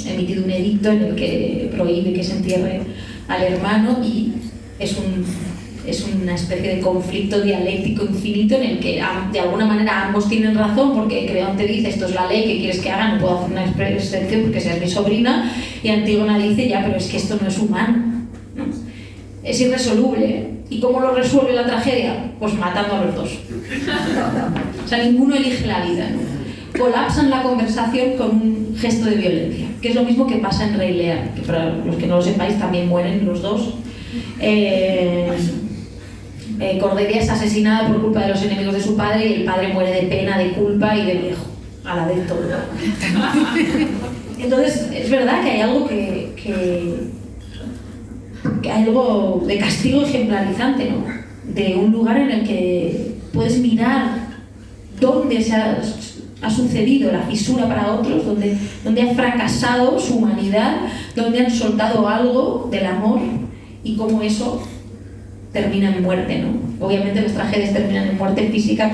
emitido un edicto en el que prohíbe que se entierre al hermano, y es un es una especie de conflicto dialéctico infinito en el que de alguna manera ambos tienen razón, porque Creón te dice esto es la ley, ¿qué quieres que haga? No puedo hacer una excepción porque seas mi sobrina, y Antígona dice ya, pero es que esto no es humano, ¿no? Es irresoluble. ¿Y cómo lo resuelve la tragedia? Pues matando a los dos. O sea, ninguno elige la vida, ¿no? Colapsan la conversación con un gesto de violencia, que es lo mismo que pasa en Rey Lear, que para los que no lo sepáis también mueren los dos. Cordelia es asesinada por culpa de los enemigos de su padre y el padre muere de pena, de culpa y de viejo, a la vez todo. Entonces, es verdad que hay algo que hay algo de castigo ejemplarizante, ¿no? De un lugar en el que puedes mirar dónde ha sucedido la fisura para otros, donde ha fracasado su humanidad, donde han soltado algo del amor y cómo eso termina en muerte, ¿no? Obviamente las tragedias terminan en muerte física,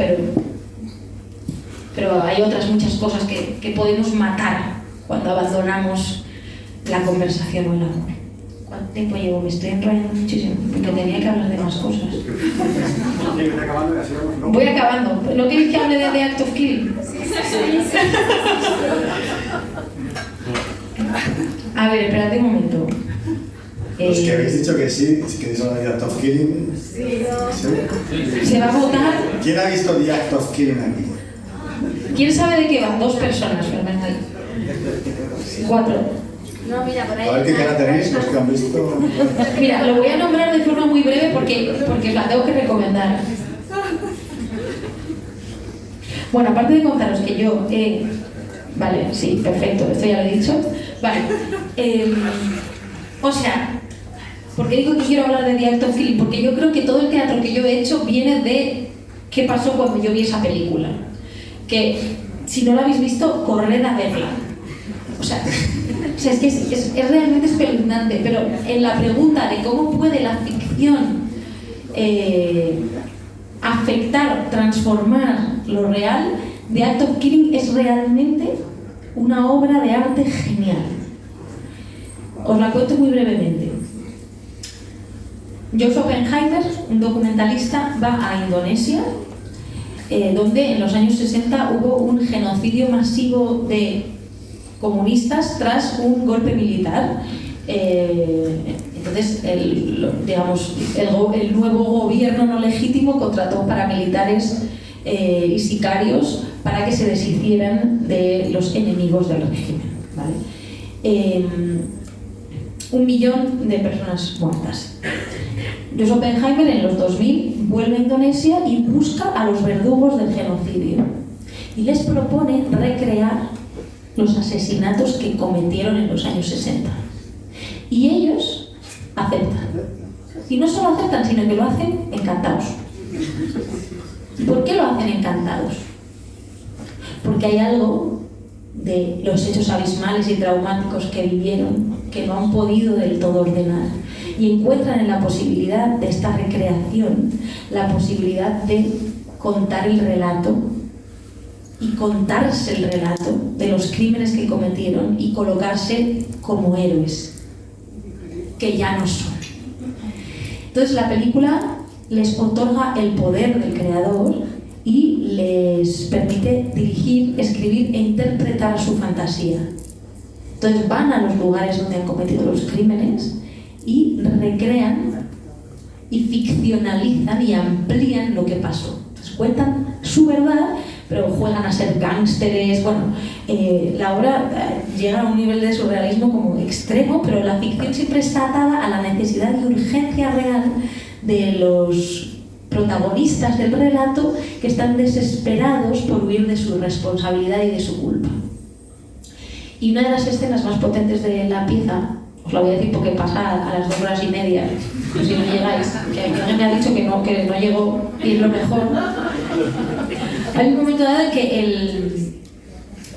pero hay otras muchas cosas que podemos matar cuando abandonamos la conversación o el amor. ¿Cuánto tiempo llevo? Me estoy enrollando muchísimo, porque tenía que hablar de más cosas. Voy acabando. ¿No queréis que hable de The Act of Killing? A ver, espérate un momento. Los que habéis dicho que sí, si queréis hablar de Act of Killing. Sí. ¿Sí? Se va a votar. ¿Quién ha visto The Act of Killing aquí? ¿Quién sabe de qué va? 2 personas, Fernanda. 4. No, mira, por ahí. A ver qué cara tenéis, los que han visto. Mira, lo voy a nombrar de forma muy breve porque os la tengo que recomendar. Bueno, aparte de contaros que yo vale, sí, perfecto, esto ya lo he dicho. Vale. O sea, ¿por qué digo que quiero hablar de The Act of Killing? Porque yo creo que todo el teatro que yo he hecho viene de qué pasó cuando yo vi esa película. Que si no la habéis visto, corred a verla. O sea, es que es realmente espeluznante, pero en la pregunta de cómo puede la ficción afectar, transformar lo real, The Act of Killing es realmente una obra de arte genial. Os la cuento muy brevemente. Joseph Oppenheimer, un documentalista, va a Indonesia, donde en los años 60 hubo un genocidio masivo de comunistas tras un golpe militar. Entonces el nuevo gobierno no legítimo contrató paramilitares y sicarios para que se deshicieran de los enemigos del régimen, ¿vale? 1 millón de personas muertas. Joseph Oppenheimer en los 2000 vuelve a Indonesia y busca a los verdugos del genocidio y les propone recrear los asesinatos que cometieron en los años 60. Y ellos aceptan. Y no solo aceptan, sino que lo hacen encantados. ¿Por qué lo hacen encantados? Porque hay algo de los hechos abismales y traumáticos que vivieron que no han podido del todo ordenar. Y encuentran en la posibilidad de esta recreación la posibilidad de contar el relato y contarse el relato de los crímenes que cometieron y colocarse como héroes, que ya no son. Entonces la película les otorga el poder del creador y les permite dirigir, escribir e interpretar su fantasía. Entonces van a los lugares donde han cometido los crímenes y recrean y ficcionalizan y amplían lo que pasó. Entonces cuentan su verdad, pero juegan a ser gángsteres. Bueno, la obra llega a un nivel de surrealismo como extremo, pero la ficción siempre está atada a la necesidad y urgencia real de los protagonistas del relato, que están desesperados por huir de su responsabilidad y de su culpa. Y una de las escenas más potentes de la pieza, os la voy a decir porque pasa a las 2 horas y media, si no llegáis, que alguien me ha dicho que no llegó y es lo mejor. Hay un momento dado en que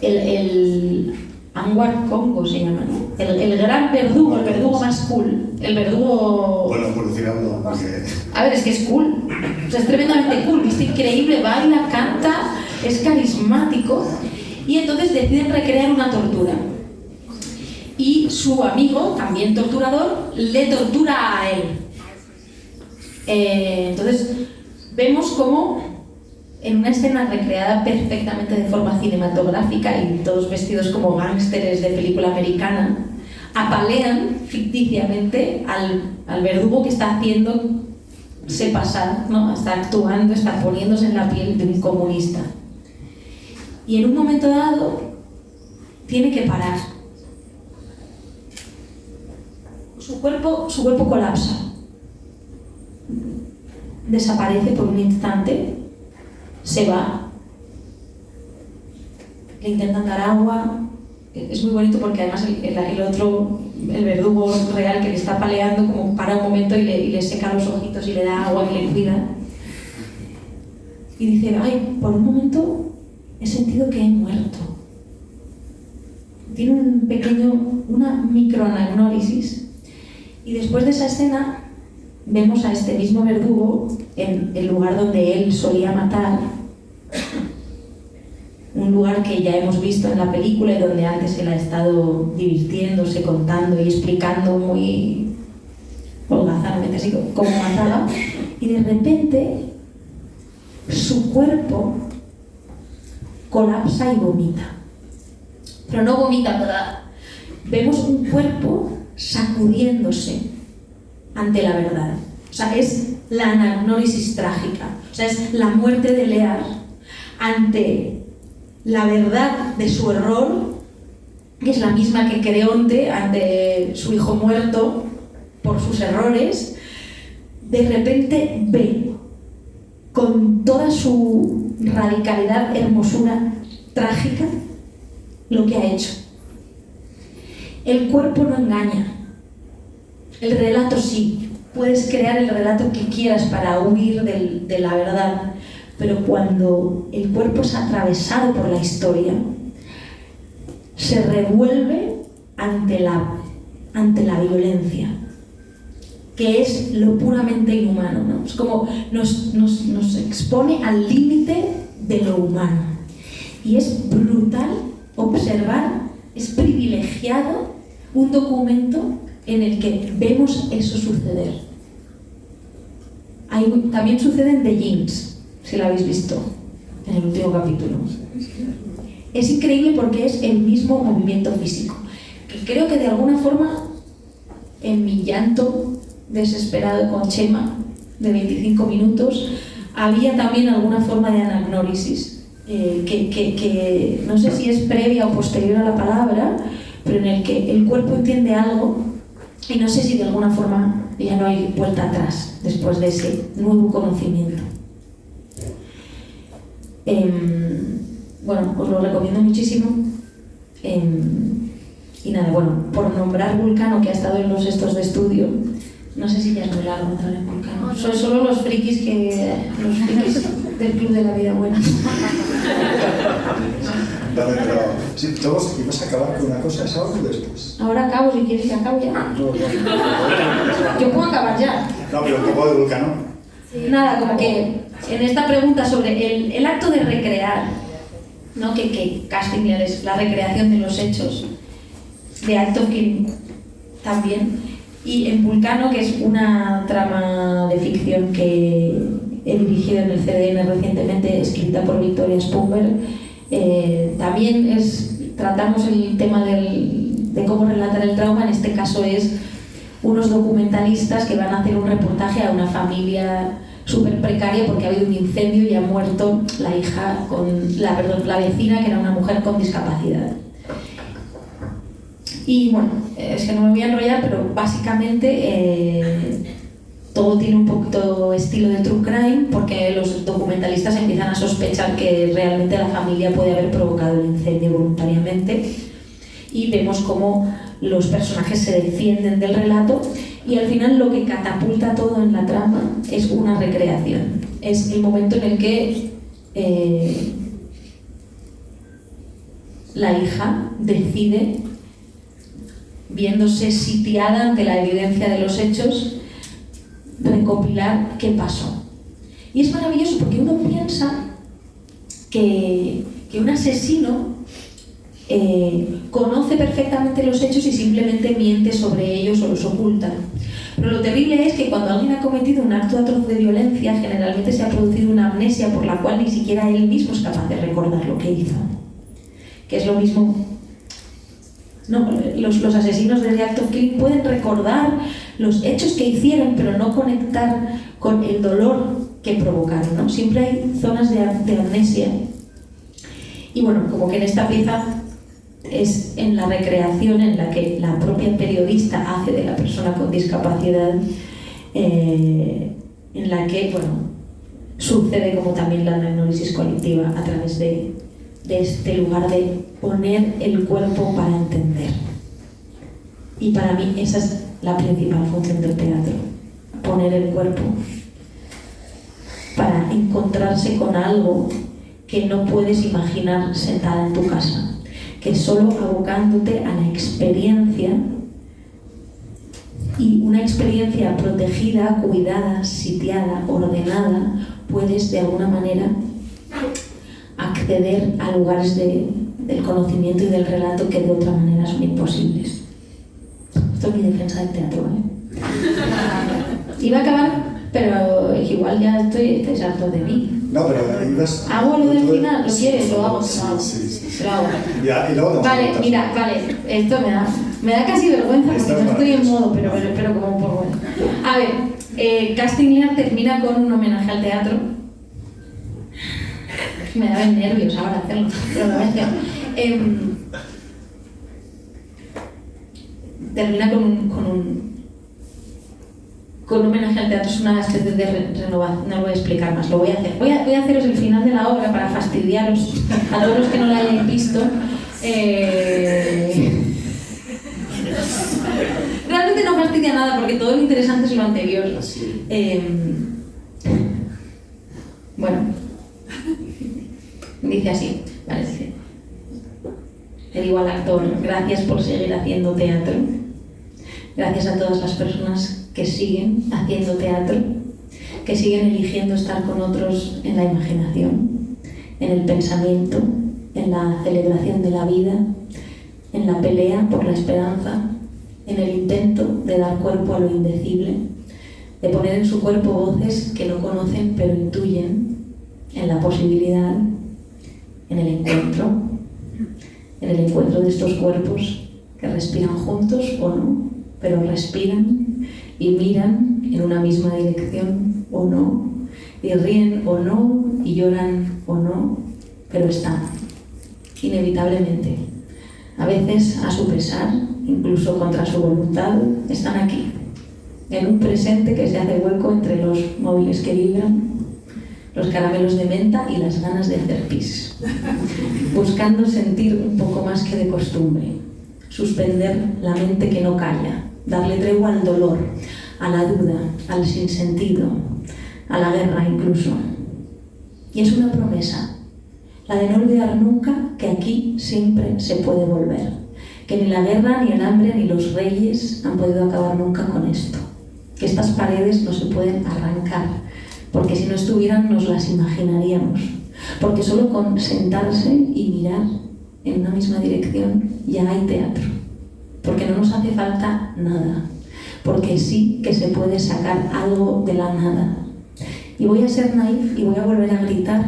el Anwar Congo se llama, ¿no? El gran verdugo, el verdugo más cool, el verdugo... Bueno, evolucionando, porque... A ver, es que es cool, o sea, es tremendamente cool, es increíble, baila, canta, es carismático, y entonces deciden recrear una tortura. Y su amigo, también torturador, le tortura a él. Entonces, vemos cómo en una escena recreada perfectamente de forma cinematográfica y todos vestidos como gángsteres de película americana, apalean ficticiamente al verdugo que está haciéndose pasar, ¿no? Está actuando, está poniéndose en la piel de un comunista. Y en un momento dado tiene que parar. Su cuerpo colapsa. Desaparece por un instante, se va, le intentan dar agua. Es muy bonito porque además el verdugo real que le está paleando, como para un momento y le seca los ojitos y le da agua y le cuida. Y dice, ay, por un momento he sentido que he muerto. Tiene una microanagnórisis. Y después de esa escena vemos a este mismo verdugo en el lugar donde él solía matar, un lugar que ya hemos visto en la película y donde antes él ha estado divirtiéndose, contando y explicando muy holgazanamente así cómo mataba, y de repente su cuerpo colapsa y vomita. Pero no vomita, ¿verdad? Vemos un cuerpo sacudiéndose ante la verdad. O sea, es la anagnórisis trágica. O sea, es la muerte de Lear ante la verdad de su error, que es la misma que Creonte ante su hijo muerto por sus errores. De repente ve con toda su radicalidad, hermosura trágica, lo que ha hecho. El cuerpo no engaña, el relato sí. Puedes crear el relato que quieras para huir de la verdad, pero cuando el cuerpo es atravesado por la historia, se revuelve ante la violencia, que es lo puramente inhumano, ¿no? Es como nos expone al límite de lo humano. Y es brutal observar, es privilegiado un documento en el que vemos eso suceder. También sucede en The Jinx, si lo habéis visto en el último capítulo. Es increíble porque es el mismo movimiento físico. Creo que de alguna forma, en mi llanto desesperado con Chema de 25 minutos, había también alguna forma de anagnórisis, que no sé si es previa o posterior a la palabra, pero en el que el cuerpo entiende algo y no sé si de alguna forma ya no hay vuelta atrás después de ese nuevo conocimiento. Bueno, os lo recomiendo muchísimo. Y nada, bueno, por nombrar Vulcano, que ha estado en los estos de estudio, no sé si ya es muy largo entrar en Vulcano. Son solo los frikis del Club de la Vida Buena. Pero sí, todos ibas a acabar con una cosa, ¿es ahora o después? Ahora acabo, si quieres que acabo ya. No. Yo puedo acabar ya. No, pero un poco de Vulcano. Nada, como que en esta pregunta sobre el acto de recrear, ¿no? que Castiglione es la recreación de los hechos, de Act of Killing también, y en Vulcano, que es una trama de ficción que he dirigido en el CDN recientemente, escrita por Victoria Spumber, también tratamos el tema de cómo relatar el trauma. En este caso es unos documentalistas que van a hacer un reportaje a una familia súper precaria porque ha habido un incendio y ha muerto la hija la vecina, que era una mujer con discapacidad. Y bueno, es que no me voy a enrollar, pero básicamente todo tiene un poquito estilo de true crime, porque los documentalistas empiezan a sospechar que realmente la familia puede haber provocado el incendio voluntariamente, y vemos cómo los personajes se defienden del relato, y al final lo que catapulta todo en la trama es una recreación. Es el momento en el que la hija decide, viéndose sitiada ante la evidencia de los hechos, recopilar qué pasó. Y es maravilloso porque uno piensa que un asesino conoce perfectamente los hechos y simplemente miente sobre ellos o los oculta. Pero lo terrible es que cuando alguien ha cometido un acto atroz de violencia, generalmente se ha producido una amnesia por la cual ni siquiera él mismo es capaz de recordar lo que hizo. Que es lo mismo. No, los asesinos de Act of Killing pueden recordar los hechos que hicieron, pero no conectar con el dolor que provocaron, ¿no? Siempre hay zonas de amnesia. Y bueno, como que en esta pieza es en la recreación en la que la propia periodista hace de la persona con discapacidad, en la que, bueno, sucede como también la análisis colectiva a través de este lugar de poner el cuerpo para entender. Y para mí esa es la principal función del teatro, poner el cuerpo para encontrarse con algo que no puedes imaginar sentada en tu casa, que solo abocándote a la experiencia, y una experiencia protegida, cuidada, sitiada, ordenada, puedes de alguna manera acceder a lugares del conocimiento y del relato que de otra manera son imposibles. Esto es mi defensa del teatro, ¿vale? Iba a acabar, pero igual ya estáis hartos de mí. No, pero ibas... ¿Hago lo del final? ¿Lo quieres? Lo hago. Sí. Lo hago. Ya, y luego Vale, mira, vale. Esto me da casi vergüenza porque no estoy en modo, pero como un poco bueno. A ver, Casting Lear termina con un homenaje al teatro. Me daban nervios ahora hacerlo, pero lo voy a hacer. Termina con un homenaje al teatro, es una especie de renovación, no lo voy a explicar más, lo voy a hacer. Voy a haceros el final de la obra para fastidiaros a todos los que no la hayáis visto. Realmente no fastidia nada porque todo lo interesante es lo anterior. Bueno, dice así, vale, dice: le digo al actor, gracias por seguir haciendo teatro, gracias a todas las personas que siguen haciendo teatro, que siguen eligiendo estar con otros en la imaginación, en el pensamiento, en la celebración de la vida, en la pelea por la esperanza, en el intento de dar cuerpo a lo indecible, de poner en su cuerpo voces que no conocen pero intuyen, en la posibilidad, en el encuentro de estos cuerpos que respiran juntos o no, pero respiran y miran en una misma dirección o no, y ríen o no, y lloran o no, pero están, inevitablemente. A veces, a su pesar, incluso contra su voluntad, están aquí, en un presente que se hace hueco entre los móviles que vibran, los caramelos de menta y las ganas de hacer pis, buscando sentir un poco más que de costumbre, suspender la mente que no calla, darle tregua al dolor, a la duda, al sinsentido, a la guerra incluso. Y es una promesa, la de no olvidar nunca que aquí siempre se puede volver, que ni la guerra, ni el hambre, ni los reyes han podido acabar nunca con esto, que estas paredes no se pueden arrancar, porque si no estuvieran nos las imaginaríamos, porque solo con sentarse y mirar en una misma dirección ya hay teatro, porque no nos hace falta nada, porque sí que se puede sacar algo de la nada. Y voy a ser naif y voy a volver a gritar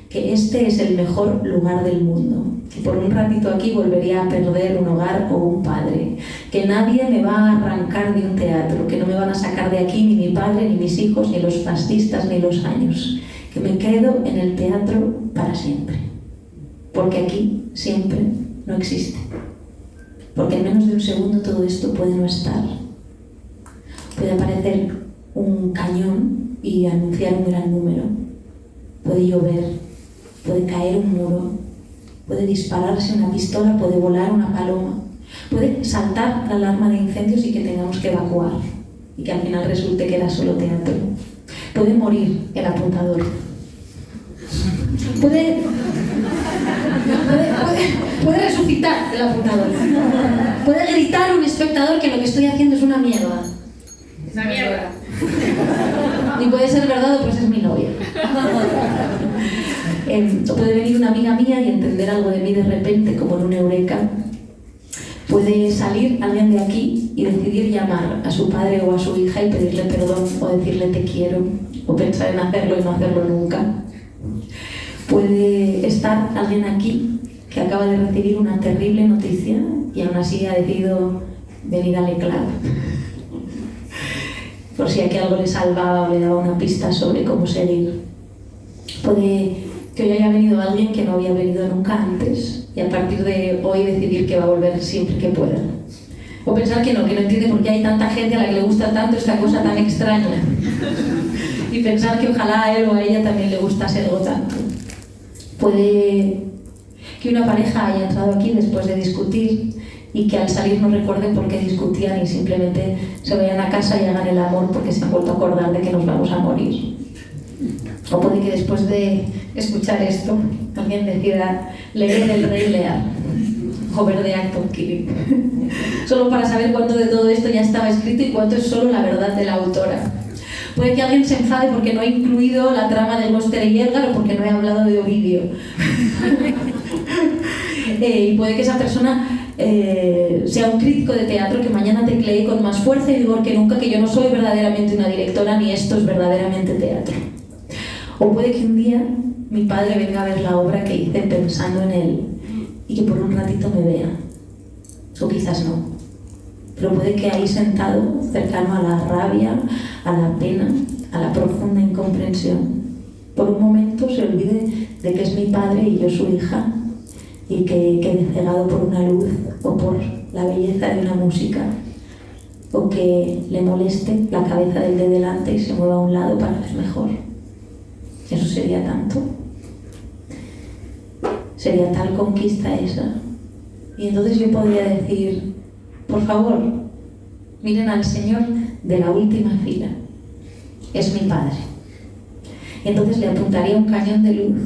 que este es el mejor lugar del mundo, que por un ratito aquí volvería a perder un hogar o un padre, que nadie me va a arrancar de un teatro, que no me van a sacar de aquí ni mi padre, ni mis hijos, ni los fascistas, ni los años, que me quedo en el teatro para siempre, porque aquí siempre no existe, porque en menos de un segundo todo esto puede no estar, puede aparecer un cañón y anunciar un gran número, puede llover, puede caer un muro, puede dispararse una pistola, puede volar una paloma, puede saltar la alarma de incendios y que tengamos que evacuar y que al final resulte que era solo teatro. Puede morir el apuntador. Puede resucitar el apuntador. Puede gritar un espectador que lo que estoy haciendo es una mierda. Una mierda. Ni puede ser verdad o pues es mi novia. O puede venir una amiga mía y entender algo de mí de repente, como en un eureka. Puede salir alguien de aquí y decidir llamar a su padre o a su hija y pedirle perdón o decirle te quiero, o pensar en hacerlo y no hacerlo nunca. Puede estar alguien aquí que acaba de recibir una terrible noticia y aún así ha decidido venir al Eclat, por si aquí algo le salvaba o le daba una pista sobre cómo seguir. Puede que hoy haya venido alguien que no había venido nunca antes y a partir de hoy decidir que va a volver siempre que pueda. O pensar que no entiende por qué hay tanta gente a la que le gusta tanto esta cosa tan extraña. Y pensar que ojalá a él o a ella también le gustase algo tanto. Puede que una pareja haya entrado aquí después de discutir y que al salir no recuerden por qué discutían y simplemente se vayan a casa y hagan el amor porque se han vuelto a acordar de que nos vamos a morir. O puede que después de escuchar esto alguien decida leer El Rey Lear o ver The Act of Killing, solo para saber cuánto de todo esto ya estaba escrito y cuánto es solo la verdad de la autora. Puede que alguien se enfade porque no he incluido la trama de Göster y Edgar o porque no he hablado de Ovidio. Y puede que esa persona sea un crítico de teatro que mañana teclee con más fuerza y vigor que nunca que yo no soy verdaderamente una directora ni esto es verdaderamente teatro. O puede que un día mi padre venga a ver la obra que hice pensando en él y que por un ratito me vea. O quizás no. Pero puede que ahí sentado, cercano a la rabia, a la pena, a la profunda incomprensión, por un momento se olvide de que es mi padre y yo su hija y que quede cegado por una luz o por la belleza de una música o que le moleste la cabeza del de delante y se mueva a un lado para ver mejor. Eso sería tanto. Sería tal conquista esa. Y entonces yo podría decir, por favor, miren al Señor de la última fila. Es mi Padre. Y entonces le apuntaría un cañón de luz.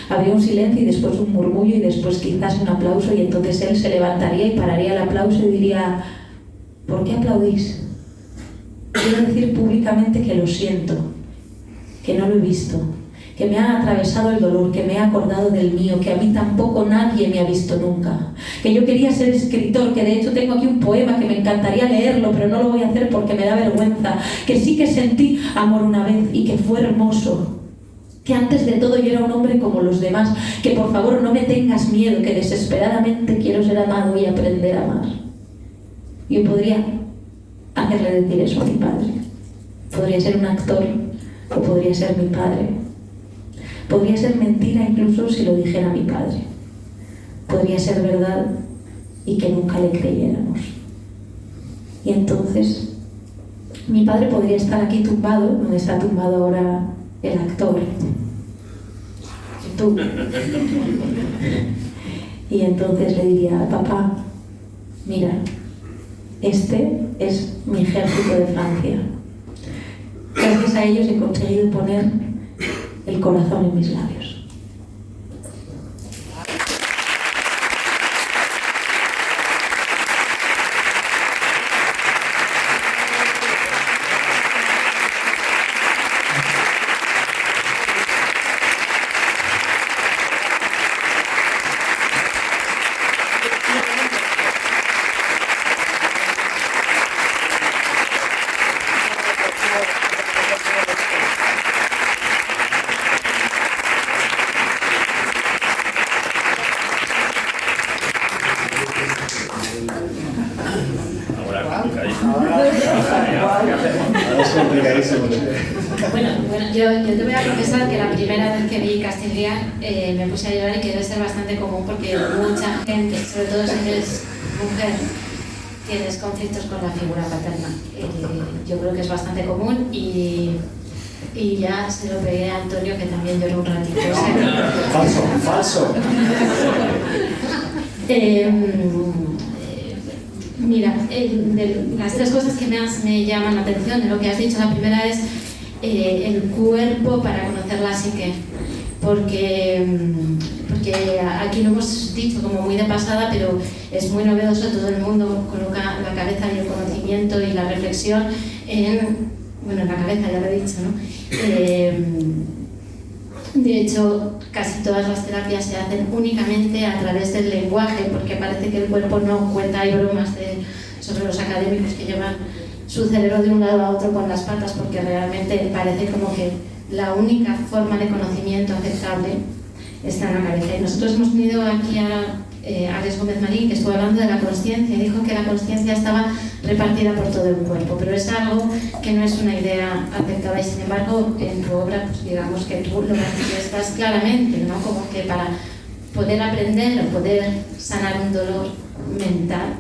Habría un silencio y después un murmullo y después quizás un aplauso y entonces él se levantaría y pararía el aplauso y diría, ¿por qué aplaudís? Quiero decir públicamente que lo siento, que no lo he visto, que me ha atravesado el dolor, que me he acordado del mío, que a mí tampoco nadie me ha visto nunca, que yo quería ser escritor, que de hecho tengo aquí un poema que me encantaría leerlo, pero no lo voy a hacer porque me da vergüenza, que sí que sentí amor una vez y que fue hermoso, que antes de todo yo era un hombre como los demás, que por favor no me tengas miedo, que desesperadamente quiero ser amado y aprender a amar. Yo podría hacerle decir eso a mi padre. Podría ser un actor o podría ser mi padre. Podría ser mentira incluso si lo dijera mi padre. Podría ser verdad y que nunca le creyéramos. Y entonces mi padre podría estar aquí tumbado, donde está tumbado ahora el actor. Tú. Y entonces le diría, papá, mira, este es mi ejército de Francia. Gracias a ellos he conseguido poner el corazón en mis labios. Bueno, yo te voy a confesar que la primera vez que vi Castiglione me puse a llorar y que debe ser bastante común porque mucha gente, sobre todo si eres mujer, tienes conflictos con la figura paterna. Yo creo que es bastante común y ya se lo pegué a Antonio que también lloró un ratito. Falso. Mira, de las tres cosas que más me llaman la atención de lo que has dicho, la primera es el cuerpo para conocer la psique, porque aquí lo hemos dicho como muy de pasada, pero es muy novedoso, todo el mundo coloca la cabeza y el conocimiento y la reflexión en la cabeza, ya lo he dicho, ¿no? De hecho, casi todas las terapias se hacen únicamente a través del lenguaje, porque parece que el cuerpo no cuenta. Hay bromas sobre los académicos que llevan su cerebro de un lado a otro con las patas, porque realmente parece como que la única forma de conocimiento aceptable está en la cabeza. Y nosotros hemos tenido aquí a Alex Gómez Marín, que estuvo hablando de la consciencia, y dijo que la consciencia estaba repartida por todo el cuerpo, pero es algo que no es una idea aceptada, y sin embargo en tu obra, pues digamos que tú lo manifiestas claramente, ¿no? Como que para poder aprender o poder sanar un dolor mental,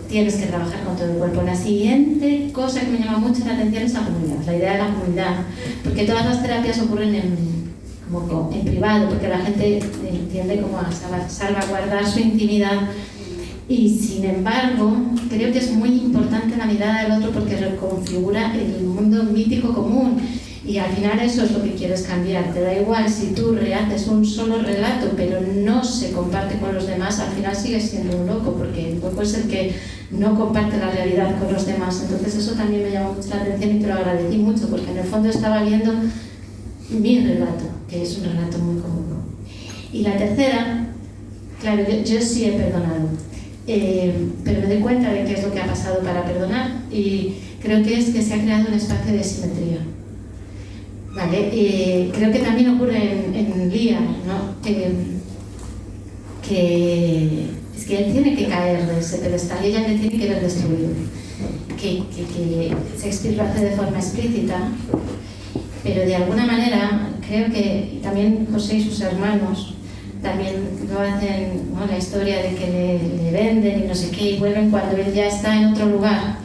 tienes que trabajar con todo el cuerpo. La siguiente cosa que me llama mucho la atención es la comunidad, la idea de la comunidad, porque todas las terapias ocurren en privado, porque la gente tiende como a salvaguardar su intimidad, y sin embargo creo que es muy importante la mirada del otro, porque reconfigura el mundo mítico común, y al final eso es lo que quieres cambiar. Te da igual si tú rehaces un solo relato pero no se comparte con los demás, al final sigues siendo un loco, porque el loco es el que no comparte la realidad con los demás. Entonces eso también me llamó mucho la atención y te lo agradecí mucho, porque en el fondo estaba viendo mi relato, que es un relato muy común. Y la tercera, claro, yo sí he perdonado, pero me doy cuenta de qué es lo que ha pasado para perdonar, y creo que es que se ha creado un espacio de simetría. ¿Vale? Creo que también ocurre en Lía, ¿no? Que es que él tiene que caer de ese pedestal y ella le tiene que ver destruido. Que Shakespeare lo hace de forma explícita, pero de alguna manera creo que también José y sus hermanos también lo hacen, ¿no? La historia de que le venden y no sé qué, y vuelven cuando él ya está en otro lugar.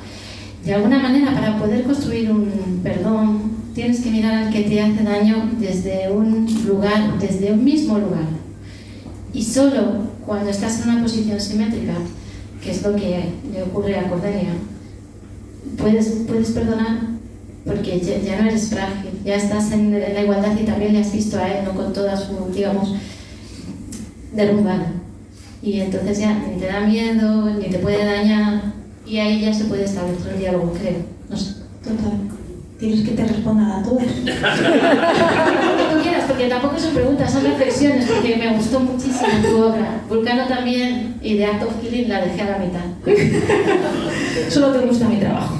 De alguna manera, para poder construir un perdón, tienes que mirar al que te hace daño desde un lugar, desde un mismo lugar. Y solo cuando estás en una posición simétrica, que es lo que le ocurre a Cordelia, puedes perdonar, porque ya no eres frágil, ya estás en la igualdad, y también le has visto a él, ¿no? Con toda su, digamos, derrumbada. Y entonces ya ni te da miedo, ni te puede dañar, y ahí ya se puede establecer un diálogo, creo. No sé. Total. ¿Quieres que te responda a todas? Lo que tú quieras, porque tampoco son preguntas, son reflexiones, porque me gustó muchísimo tu obra. Vulcano también, y de Act of Healing la dejé a la mitad. Solo te gusta mi trabajo.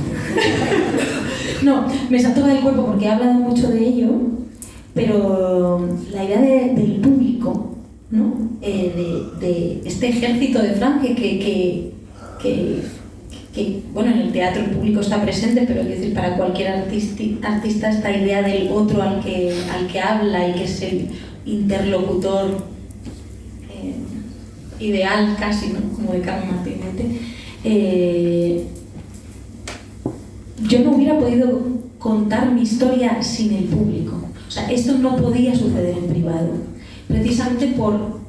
No, me saltó del cuerpo porque he hablado mucho de ello, pero la idea del público, ¿no? De este ejército de Francia que bueno, en el teatro el público está presente, pero quiero decir, para cualquier artista esta idea del otro al que habla y que es el interlocutor ideal casi, ¿no? Como de Carmen Martinete. Yo no hubiera podido contar mi historia sin el público. O sea, esto no podía suceder en privado, precisamente por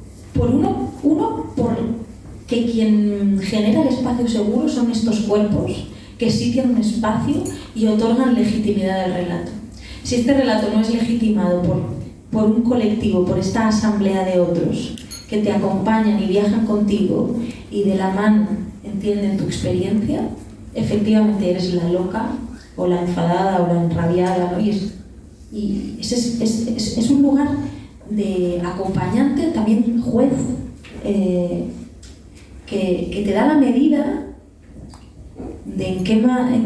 que quien genera el espacio seguro son estos cuerpos que sí tienen un espacio y otorgan legitimidad al relato. Si este relato no es legitimado por un colectivo, por esta asamblea de otros que te acompañan y viajan contigo y de la mano entienden tu experiencia, efectivamente eres la loca o la enfadada o la enrabiada, ¿no? Y es un lugar de acompañante, también juez, que te da la medida de en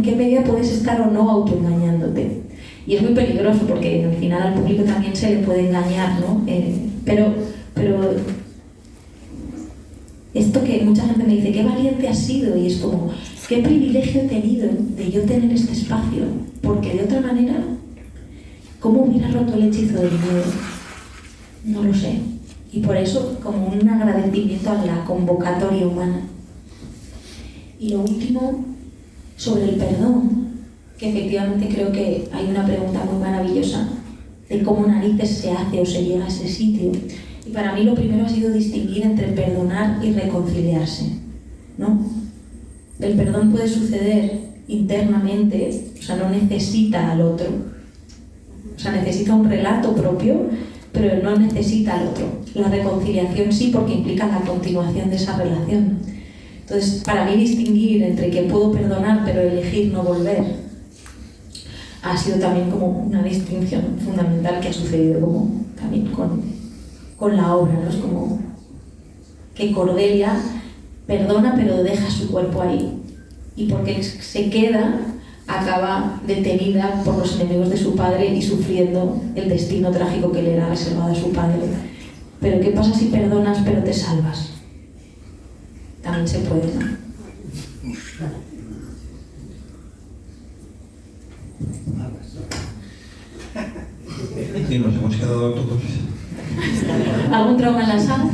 qué medida puedes estar o no autoengañándote. Y es muy peligroso porque al final al público también se le puede engañar, ¿no? Pero esto que mucha gente me dice, qué valiente has sido, y es como, qué privilegio he tenido de yo tener este espacio, porque de otra manera, ¿cómo hubiera roto el hechizo del miedo? No lo sé. Y por eso, como un agradecimiento a la convocatoria humana. Y lo último, sobre el perdón, que efectivamente creo que hay una pregunta muy maravillosa de cómo narices se hace o se llega a ese sitio. Y para mí lo primero ha sido distinguir entre perdonar y reconciliarse, ¿no? El perdón puede suceder internamente, o sea, no necesita al otro. O sea, necesita un relato propio, pero no necesita al otro. La reconciliación sí, porque implica la continuación de esa relación. Entonces, para mí distinguir entre que puedo perdonar pero elegir no volver ha sido también como una distinción fundamental que ha sucedido como también con la obra, ¿no? Es como que Cordelia perdona pero deja su cuerpo ahí, y porque se queda acaba detenida por los enemigos de su padre y sufriendo el destino trágico que le era reservado a su padre. Pero ¿qué pasa si perdonas pero te salvas? También se puede, ¿no? Y nos hemos quedado todos. ¿Algún trauma en la sala?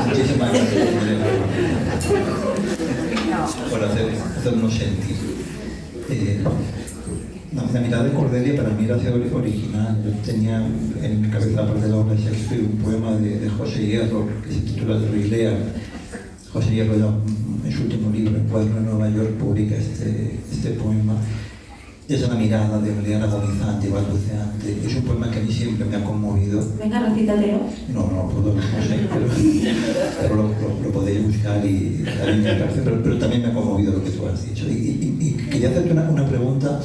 Muchísimas gracias por hacernos sentir. La mirada de Cordelia para mí era original. Yo tenía en mi cabeza, aparte de la obra de Shakespeare, un poema de José Hierro que se titula Trilea. José Hierro, en su último libro, En Cuaderno de Nueva York, publica este poema. Es una mirada de Oleana agonizante y balbuceante. Es un poema que a mí siempre me ha conmovido. Venga, recítatelo. No puedo, no sé, pero lo podéis buscar y intentarse, pero también me ha conmovido lo que tú has dicho. Y quería hacerte una pregunta,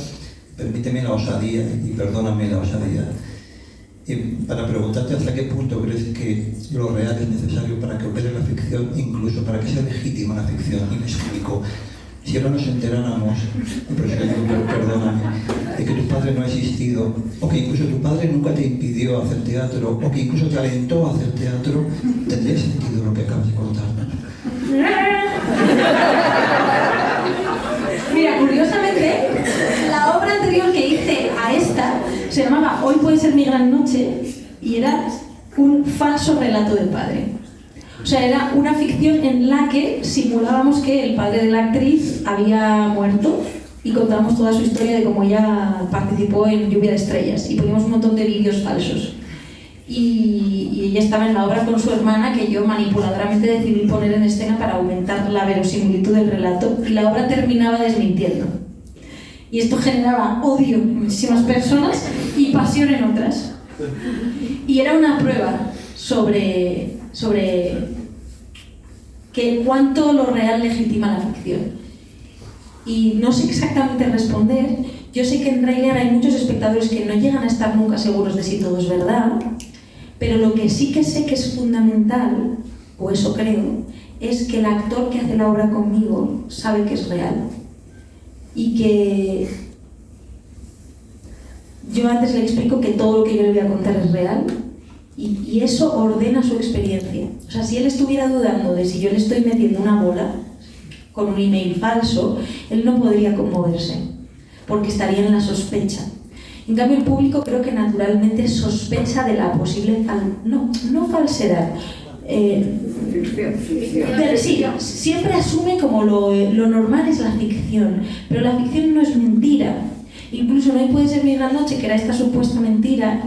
permíteme la osadía y perdóname la osadía, para preguntarte hasta qué punto crees que lo real es necesario para que opere la ficción, incluso para que sea legítima la ficción. Y me explico. Si ahora nos enteráramos, por eso digo, perdóname, de que tu padre no ha existido, o que incluso tu padre nunca te impidió hacer teatro, o que incluso te alentó a hacer teatro, tendría sentido lo que acabas de contarnos. Mira, curiosamente, la obra anterior que hice a esta se llamaba Hoy puede ser mi gran noche, y era un falso relato del padre. O sea, era una ficción en la que simulábamos que el padre de la actriz había muerto y contábamos toda su historia de cómo ella participó en Lluvia de Estrellas, y poníamos un montón de vídeos falsos. Y ella estaba en la obra con su hermana, que yo manipuladoramente decidí poner en escena para aumentar la verosimilitud del relato, y la obra terminaba desmintiendo. Y esto generaba odio en muchísimas personas y pasión en otras. Y era una prueba sobre que cuánto lo real legitima la ficción. Y no sé exactamente responder. Yo sé que en tráiler hay muchos espectadores que no llegan a estar nunca seguros de si todo es verdad, pero lo que sí que sé que es fundamental, o eso creo, es que el actor que hace la obra conmigo sabe que es real. Y que yo antes le explico que todo lo que yo le voy a contar es real, y eso ordena su experiencia. O sea, si él estuviera dudando de si yo le estoy metiendo una bola con un email falso, él no podría conmoverse, porque estaría en la sospecha. En cambio, el público creo que naturalmente sospecha de la posible no falsedad. Sí, siempre asume como lo normal es la ficción, pero la ficción no es mentira. Incluso No puede ser mi gran noche, que era esta supuesta mentira,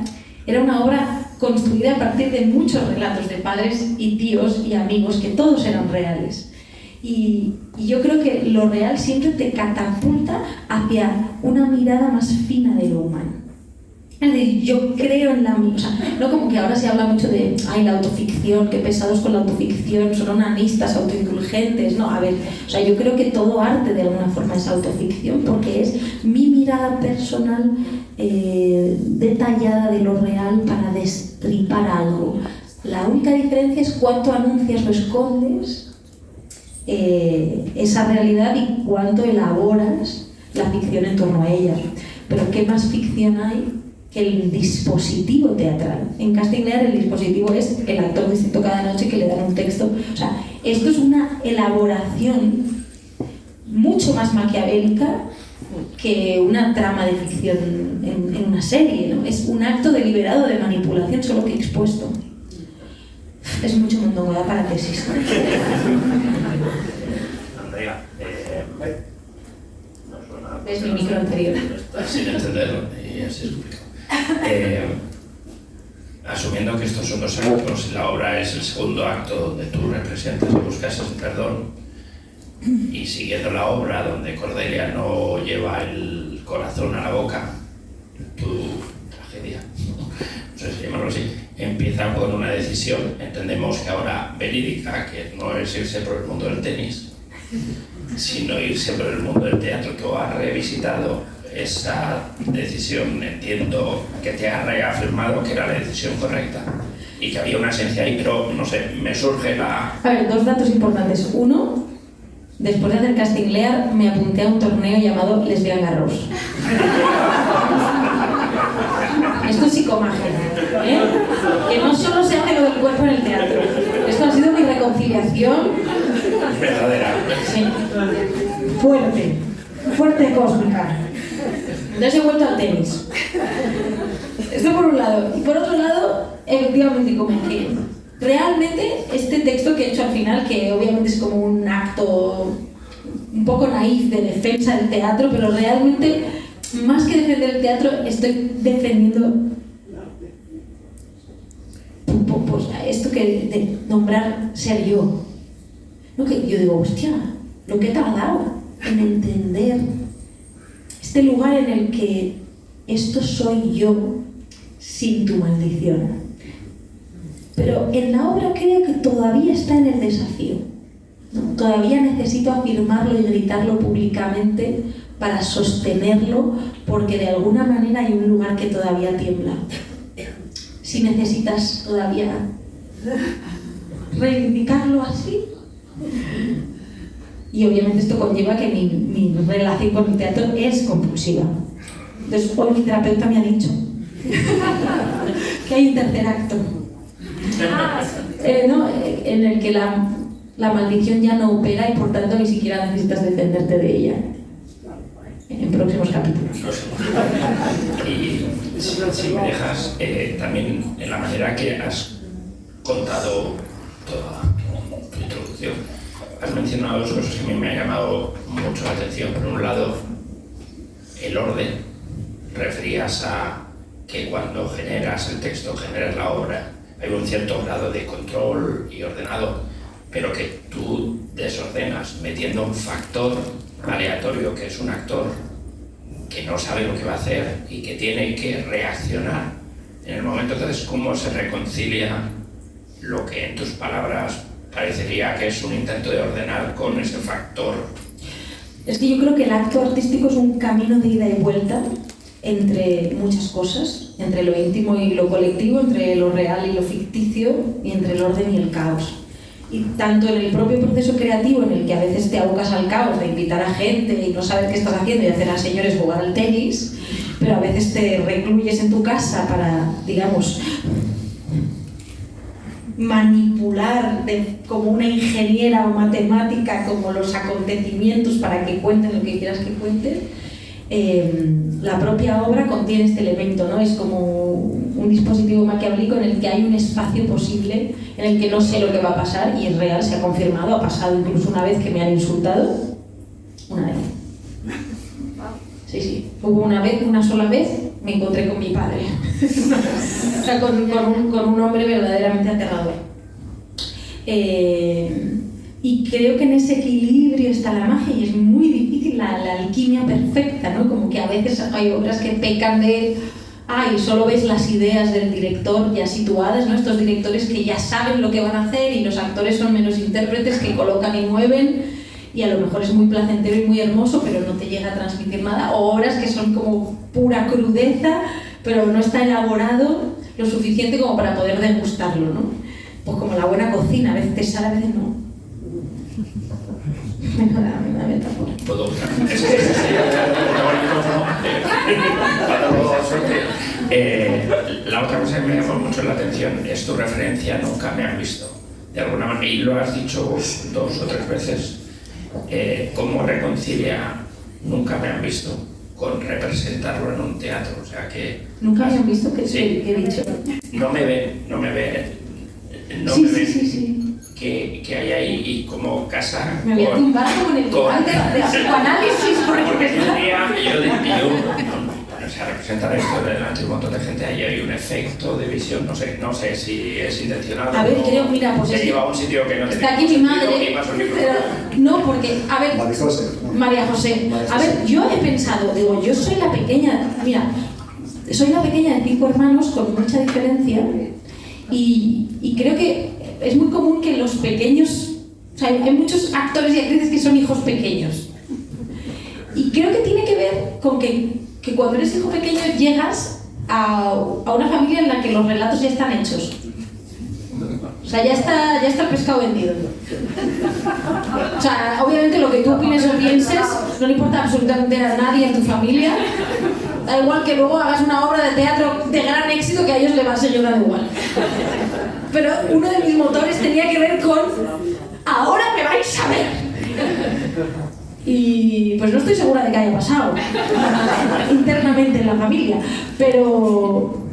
era una obra construida a partir de muchos relatos de padres y tíos y amigos que todos eran reales. Y yo creo que lo real siempre te catapulta hacia una mirada más fina de lo humano. Es decir, yo creo en o sea, no como que ahora se habla mucho de la autoficción, qué pesados con la autoficción, son onanistas, autoindulgentes. No, a ver, o sea, yo creo que todo arte de alguna forma es autoficción, porque es mi mirada personal detallada de lo real para destripar algo. La única diferencia es cuánto anuncias o escondes esa realidad y cuánto elaboras la ficción en torno a ella. Pero ¿qué más ficción hay que el dispositivo teatral? En Castiglione el dispositivo es el actor distinto cada noche que le dan un texto. O sea, esto es una elaboración mucho más maquiavélica que una trama de ficción en una serie, ¿no? Es un acto deliberado de manipulación, solo que expuesto. Es mucho mundo, da para tesis. Andrea, Es mi micro anterior. Estás sin entenderlo y así es complicado. Asumiendo que estos son dos actos y la obra es el segundo acto donde tú representas y buscas ese perdón, y siguiendo la obra donde Cordelia no lleva el corazón a la boca, tu tragedia, no sé si llamarlo así, empieza con una decisión, entendemos que ahora verídica, que no es irse por el mundo del tenis, sino ir siempre al mundo del teatro, que has revisitado esa decisión, entiendo que te has reafirmado que era la decisión correcta y que había una esencia ahí, pero no sé, me surge la... A ver, 2 datos importantes. Uno, después de hacer Casting Lear, me apunté a un torneo llamado Lesbian Garros. Esto es psicomagia, ¿eh? Que no solo se hace lo del cuerpo en el teatro. Esto ha sido mi reconciliación verdadera. Sí. Fuerte cósmica. Entonces he vuelto al tenis. Esto por un lado. Y por otro lado, efectivamente, como que realmente este texto que he hecho al final, que obviamente es como un acto un poco naif de defensa del teatro, pero realmente, más que defender el teatro, estoy defendiendo pues, esto que de nombrar ser yo. ¿No? Que yo digo, hostia, lo que he tardado en entender este lugar en el que esto soy yo sin tu maldición. Pero en la obra creo que todavía está en el desafío, ¿no? Todavía necesito afirmarlo y gritarlo públicamente para sostenerlo, porque de alguna manera hay un lugar que todavía tiembla. Si necesitas todavía reivindicarlo así. Y obviamente esto conlleva que mi relación con el teatro es compulsiva. Entonces hoy mi terapeuta me ha dicho que hay un tercer acto, ¿no? En el que la maldición ya no opera y por tanto ni siquiera necesitas defenderte de ella. En próximos capítulos. Y si me dejas, también en la manera que has contado toda tu introducción, has mencionado 2 cosas que a mí me han llamado mucho la atención. Por un lado, el orden. Referías a que cuando generas el texto, generas la obra, hay un cierto grado de control y ordenado, pero que tú desordenas metiendo un factor aleatorio, que es un actor que no sabe lo que va a hacer y que tiene que reaccionar en el momento. Entonces, ¿cómo se reconcilia lo que en tus palabras parecería que es un intento de ordenar con ese factor? Es que yo creo que el acto artístico es un camino de ida y vuelta entre muchas cosas, entre lo íntimo y lo colectivo, entre lo real y lo ficticio, y entre el orden y el caos. Y tanto en el propio proceso creativo, en el que a veces te abocas al caos de invitar a gente y no saber qué estás haciendo y hacer a señores jugar al tenis, pero a veces te recluyes en tu casa para, digamos, manipular como una ingeniera o matemática como los acontecimientos para que cuenten lo que quieras que cuenten. La propia obra contiene este elemento, ¿no? Es como un dispositivo maquiavélico en el que hay un espacio posible en el que no sé lo que va a pasar, y es real, se ha confirmado, ha pasado incluso una vez que me han insultado. Una vez. Sí. Hubo una sola vez, me encontré con mi padre. O sea, con un hombre verdaderamente aterrador. Y creo que en ese equilibrio está la magia, y es muy difícil la alquimia perfecta, ¿no? Como que a veces hay obras que pecan de... y solo ves las ideas del director ya situadas, ¿no? Estos directores que ya saben lo que van a hacer y los actores son menos intérpretes que colocan y mueven, y a lo mejor es muy placentero y muy hermoso, pero no te llega a transmitir nada. O obras que son como pura crudeza, pero no está elaborado lo suficiente como para poder degustarlo, ¿no? Pues como la buena cocina, a veces te sale, a veces no. Una metáfora. ¿Puedo? La otra cosa que me llamó mucho la atención es tu referencia Nunca me han visto. De alguna manera, y lo has dicho 2 o 3 veces, ¿cómo reconcilia Nunca me han visto con representarlo en un teatro? O sea que... ¿Nunca me han visto? ¿Qué he dicho? No me ven. Sí. Que hay ahí, y como casa... Me voy a tumbar como en el debate de psicoanálisis, porque yo ponerse a representar esto delante de un montón de gente, ahí hay un efecto de visión, no sé si es intencionado. A ver, creo, mira, pues se lleva a un sitio que no tiene... Está aquí mi madre, pero no, porque, a ver... María José. A ver, yo he pensado, digo, yo soy la pequeña, mira, soy la pequeña de 5 hermanos con mucha diferencia, y creo que es muy común que los pequeños O sea, hay muchos actores y actrices que son hijos pequeños. Y creo que tiene que ver con que cuando eres hijo pequeño llegas a una familia en la que los relatos ya están hechos. O sea, ya está el pescado vendido. O sea, obviamente lo que tú opines o pienses no le importa absolutamente a nadie en tu familia. Da igual que luego hagas una obra de teatro de gran éxito, que a ellos les va a seguir dando igual. Pero uno de mis motores tenía que ver con ahora me vais a ver. Y pues no estoy segura de que haya pasado internamente en la familia, pero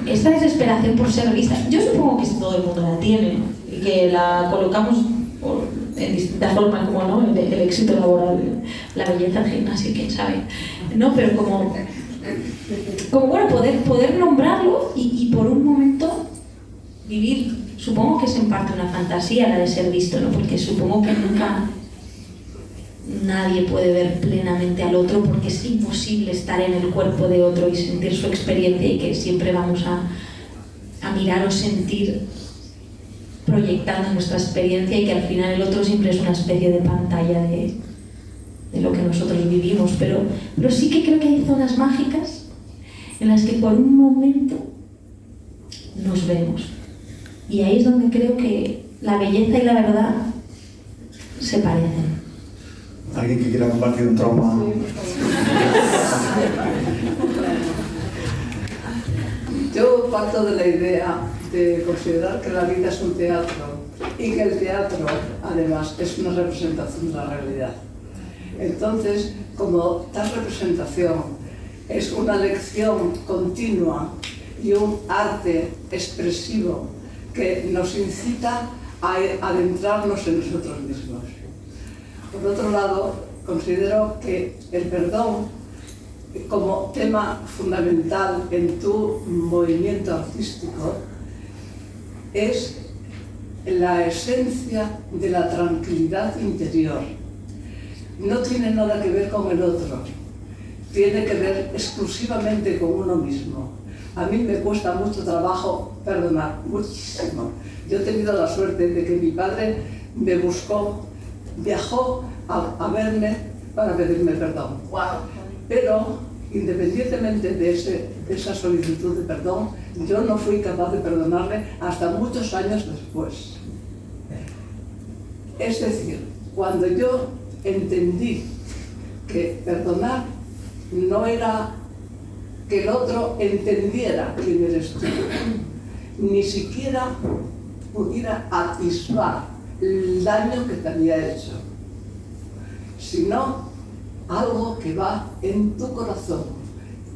esta desesperación por ser vista, yo supongo que todo el mundo la tiene y que la colocamos en distintas formas, como no, el éxito laboral, la belleza, el gimnasio, quién sabe, no, pero como bueno, poder nombrarlo y por un momento vivir. Supongo que es en parte una fantasía la de ser visto, ¿no? Porque supongo que nunca nadie puede ver plenamente al otro, porque es imposible estar en el cuerpo de otro y sentir su experiencia, y que siempre vamos a mirar o sentir proyectando nuestra experiencia, y que al final el otro siempre es una especie de pantalla de lo que nosotros vivimos. Pero sí que creo que hay zonas mágicas en las que por un momento nos vemos. Y ahí es donde creo que la belleza y la verdad se parecen. ¿Alguien que quiera compartir un trauma? Yo parto de la idea de considerar que la vida es un teatro y que el teatro, además, es una representación de la realidad. Entonces, como tal representación es una lección continua y un arte expresivo que nos incita a adentrarnos en nosotros mismos. Por otro lado, considero que el perdón, como tema fundamental en tu movimiento artístico, es la esencia de la tranquilidad interior. No tiene nada que ver con el otro, tiene que ver exclusivamente con uno mismo. A mí me cuesta mucho trabajo perdonar, muchísimo. Yo he tenido la suerte de que mi padre me buscó, viajó a verme para pedirme perdón. Pero, independientemente de esa solicitud de perdón, yo no fui capaz de perdonarle hasta muchos años después. Es decir, cuando yo entendí que perdonar no era que el otro entendiera quién eres tú, ni siquiera pudiera atisbar el daño que te había hecho, sino algo que va en tu corazón,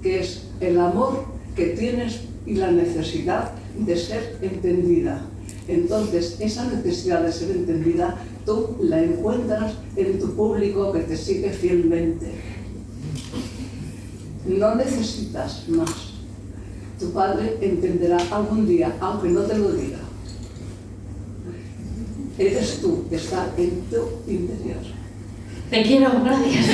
que es el amor que tienes y la necesidad de ser entendida. Entonces, esa necesidad de ser entendida, tú la encuentras en tu público que te sigue fielmente. No necesitas más. Tu padre entenderá algún día, aunque no te lo diga. Eres tú, que está en tu interior. Te quiero, gracias.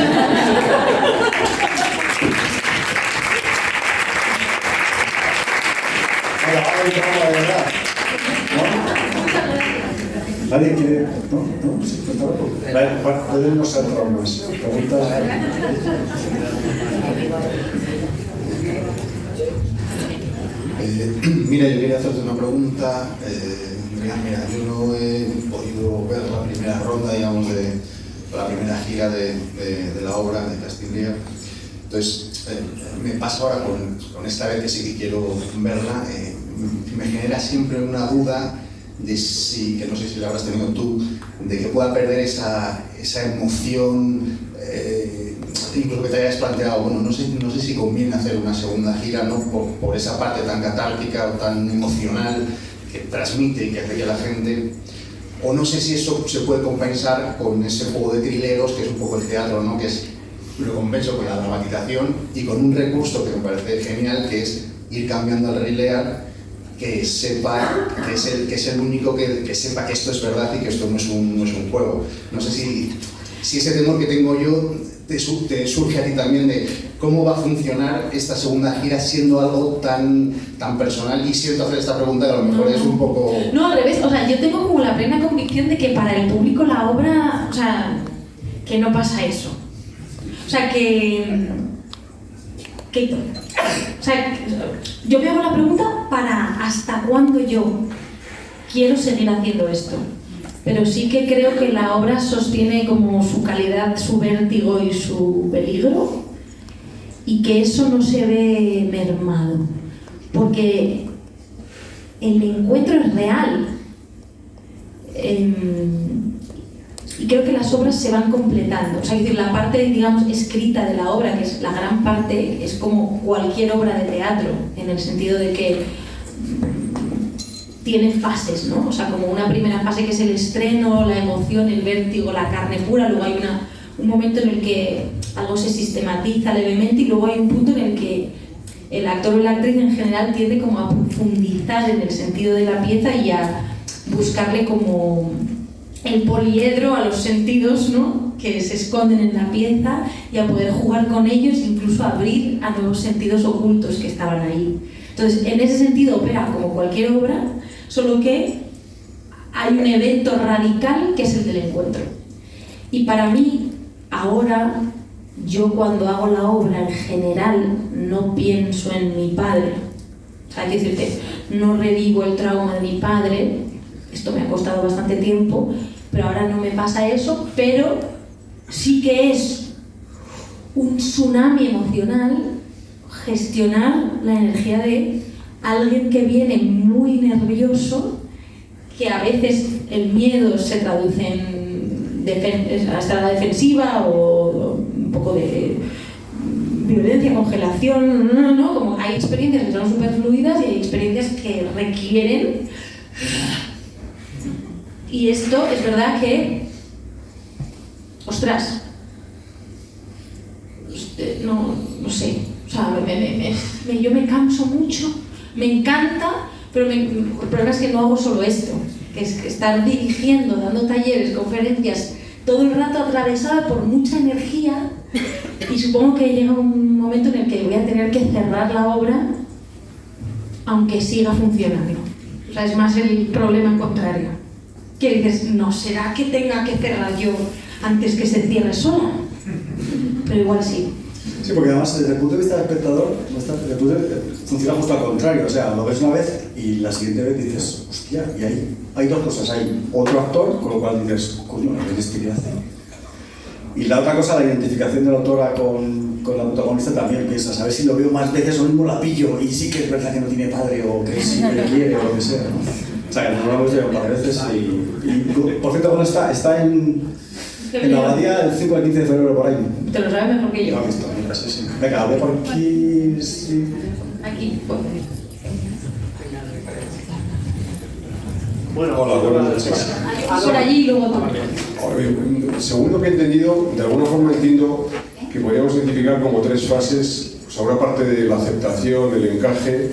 Ahora, de verdad. ¿No? ¿Nadie quiere? ¿No? ¿Sí? Vale, podemos hacer traumas. ¿Preguntas? Mira, yo quería hacerte una pregunta. Mira, yo no he podido ver la primera ronda, digamos, de la primera gira de la obra de Castilla. Entonces, me pasa ahora con esta vez que sí que quiero verla, me genera siempre una duda de si, que no sé si la habrás tenido tú, de que pueda perder esa emoción, incluso que te hayas planteado, bueno, no sé si conviene hacer una segunda gira, ¿no? por esa parte tan catártica o tan emocional que transmite y que hace que la gente, o no sé si eso se puede compensar con ese juego de trileros que es un poco el teatro, ¿no? Que es, lo compenso con la dramatización y con un recurso que me parece genial, que es ir cambiando al rilear, que sepa, que es el único que sepa que esto es verdad y que esto no es un juego. No sé si ese temor que tengo yo te surge a ti también de ¿cómo va a funcionar esta segunda gira siendo algo tan personal? Y siento hacer esta pregunta que a lo mejor es un poco... No, al revés, o sea, yo tengo como la plena convicción de que para el público la obra, o sea, que no pasa eso. O sea, o sea, yo me hago la pregunta para hasta cuándo yo quiero seguir haciendo esto. Pero sí que creo que la obra sostiene como su calidad, su vértigo y su peligro, y que eso no se ve mermado, porque el encuentro es real. Y creo que las obras se van completando. O sea, es decir, la parte, digamos, escrita de la obra, que es la gran parte, es como cualquier obra de teatro, en el sentido de que tiene fases, ¿no? O sea, como una primera fase que es el estreno, la emoción, el vértigo, la carne pura, luego hay un momento en el que algo se sistematiza levemente y luego hay un punto en el que el actor o la actriz en general tiende como a profundizar en el sentido de la pieza y a buscarle como el poliedro a los sentidos, ¿no?, que se esconden en la pieza, y a poder jugar con ellos, incluso abrir a nuevos sentidos ocultos que estaban ahí. Entonces, en ese sentido opera como cualquier obra, solo que hay un evento radical que es el del encuentro. Y para mí, ahora, yo cuando hago la obra en general no pienso en mi padre. O sea, hay que decirte, no revivo el trauma de mi padre, esto me ha costado bastante tiempo, pero ahora no me pasa eso, pero sí que es un tsunami emocional gestionar la energía de alguien que viene muy nervioso, que a veces el miedo se traduce en hasta la defensiva o un poco de violencia, congelación, ¿no? Como hay experiencias que son súper fluidas y hay experiencias que requieren. Y esto es verdad que, ostras, no sé, o sea, yo me canso mucho, me encanta, pero el problema es que no hago solo esto, que es estar dirigiendo, dando talleres, conferencias, todo el rato atravesada por mucha energía, y supongo que llega un momento en el que voy a tener que cerrar la obra, aunque siga funcionando. O sea, es más el problema contrario. Que dices, ¿no será que tenga que cerrar yo antes que se cierre sola? Pero igual sí. Sí, porque además desde el punto de vista del espectador funciona justo al contrario. O sea, lo ves una vez y la siguiente vez dices, hostia, y hay dos cosas. Hay otro actor, con lo cual dices, coño, ¿qué hace? Y la otra cosa, la identificación de la autora con la protagonista también, que es a saber si lo veo más veces o mismo la pillo y sí que es verdad que no tiene padre o que sí le quiere o lo que sea, ¿no? O sea, que no lo hemos visto un par de veces y por cierto, bueno, está en la abadía el 5 al 15 de febrero por ahí. Te lo sabes mejor que yo. Lo he visto, mira, sí. Venga, hablé por aquí, sí. Aquí, pues. Bueno, hola, buenas noches. Por allí y luego tú. Según lo que he entendido, de alguna forma entiendo que podríamos identificar como tres fases. O sea, una parte de la aceptación, el encaje,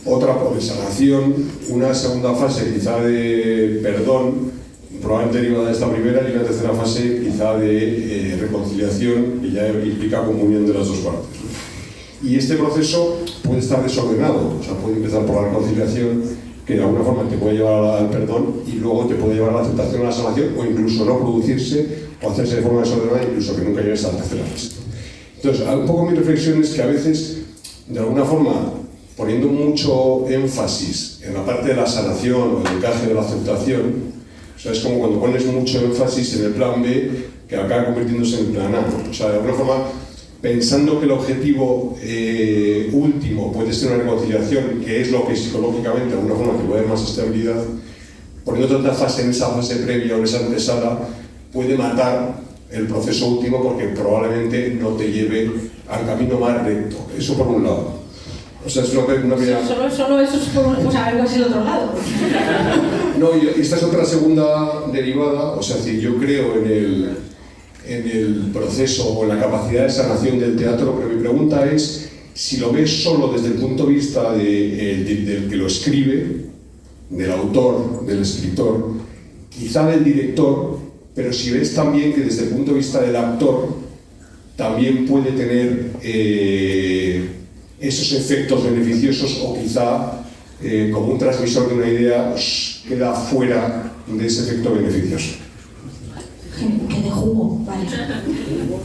otra de sanación, una segunda fase quizá de perdón, probablemente derivada de esta primera, y una tercera fase quizá de reconciliación, que ya implica comunión de las dos partes. Y este proceso puede estar desordenado, o sea, puede empezar por la reconciliación, que de alguna forma te puede llevar al perdón, y luego te puede llevar a la aceptación, a la sanación, o incluso no producirse o hacerse de forma desordenada, incluso que nunca llegues a la tercera fase. Entonces, un poco mi reflexión es que a veces, de alguna forma, poniendo mucho énfasis en la parte de la sanación o el encaje de la aceptación, o sea, es como cuando pones mucho énfasis en el plan B, que acaba convirtiéndose en el plan A, ¿no? O sea, de alguna forma, pensando que el objetivo último puede ser una reconciliación, que es lo que psicológicamente de alguna forma te puede dar más estabilidad, poniendo tanta fase en esa fase previa o en esa antesala, puede matar el proceso último porque probablemente no te lleve al camino más recto. Eso por un lado. O sea, es una primera... Solo eso es por un... O sea, algo es el otro lado. No, y esta es otra segunda derivada. O sea, si yo creo en el proceso o en la capacidad de sanación del teatro, pero mi pregunta es si lo ves solo desde el punto de vista del que lo escribe, del autor, del escritor, quizá del director, pero si ves también que desde el punto de vista del actor, también puede tener esos efectos beneficiosos, o quizá como un transmisor de una idea queda fuera de ese efecto beneficioso. Que de jugo, vale.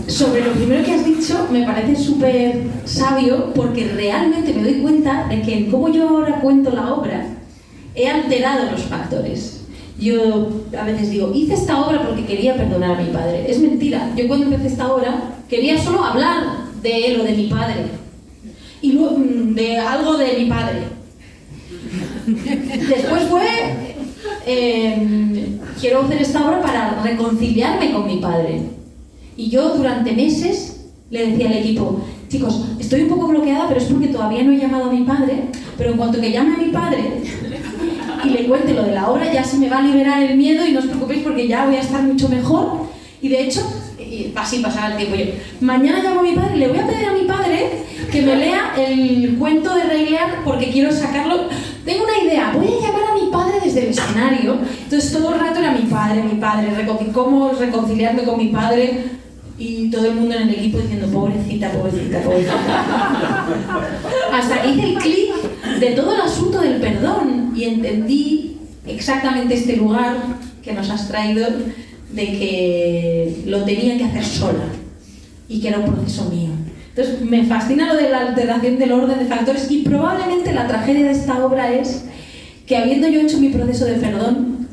Sobre lo primero que has dicho, me parece súper sabio, porque realmente me doy cuenta de que como yo ahora cuento la obra, he alterado los factores. Yo a veces digo, hice esta obra porque quería perdonar a mi padre. Es mentira. Yo cuando empecé esta obra quería solo hablar de él o de mi padre. Y luego de algo de mi padre. Después fue, quiero hacer esta obra para reconciliarme con mi padre. Y yo durante meses le decía al equipo, chicos, estoy un poco bloqueada, pero es porque todavía no he llamado a mi padre, pero en cuanto que llame a mi padre y le cuente lo de la obra, ya se me va a liberar el miedo y no os preocupéis porque ya voy a estar mucho mejor. Y de hecho, así pasaba el tiempo yo. Mañana llamo a mi padre y le voy a pedir a mi padre que me lea el cuento de Rey Lear porque quiero sacarlo. Tengo una idea, voy a llamar a mi padre desde el escenario. Entonces todo el rato era mi padre, cómo reconciliarme con mi padre, y todo el mundo en el equipo diciendo pobrecita, pobrecita, pobrecita. Hasta que hice el clic de todo el asunto del perdón y entendí exactamente este lugar que nos has traído, de que lo tenía que hacer sola y que era un proceso mío. Entonces me fascina lo de la alteración del orden de factores, y probablemente la tragedia de esta obra es que, habiendo yo hecho mi proceso de perdón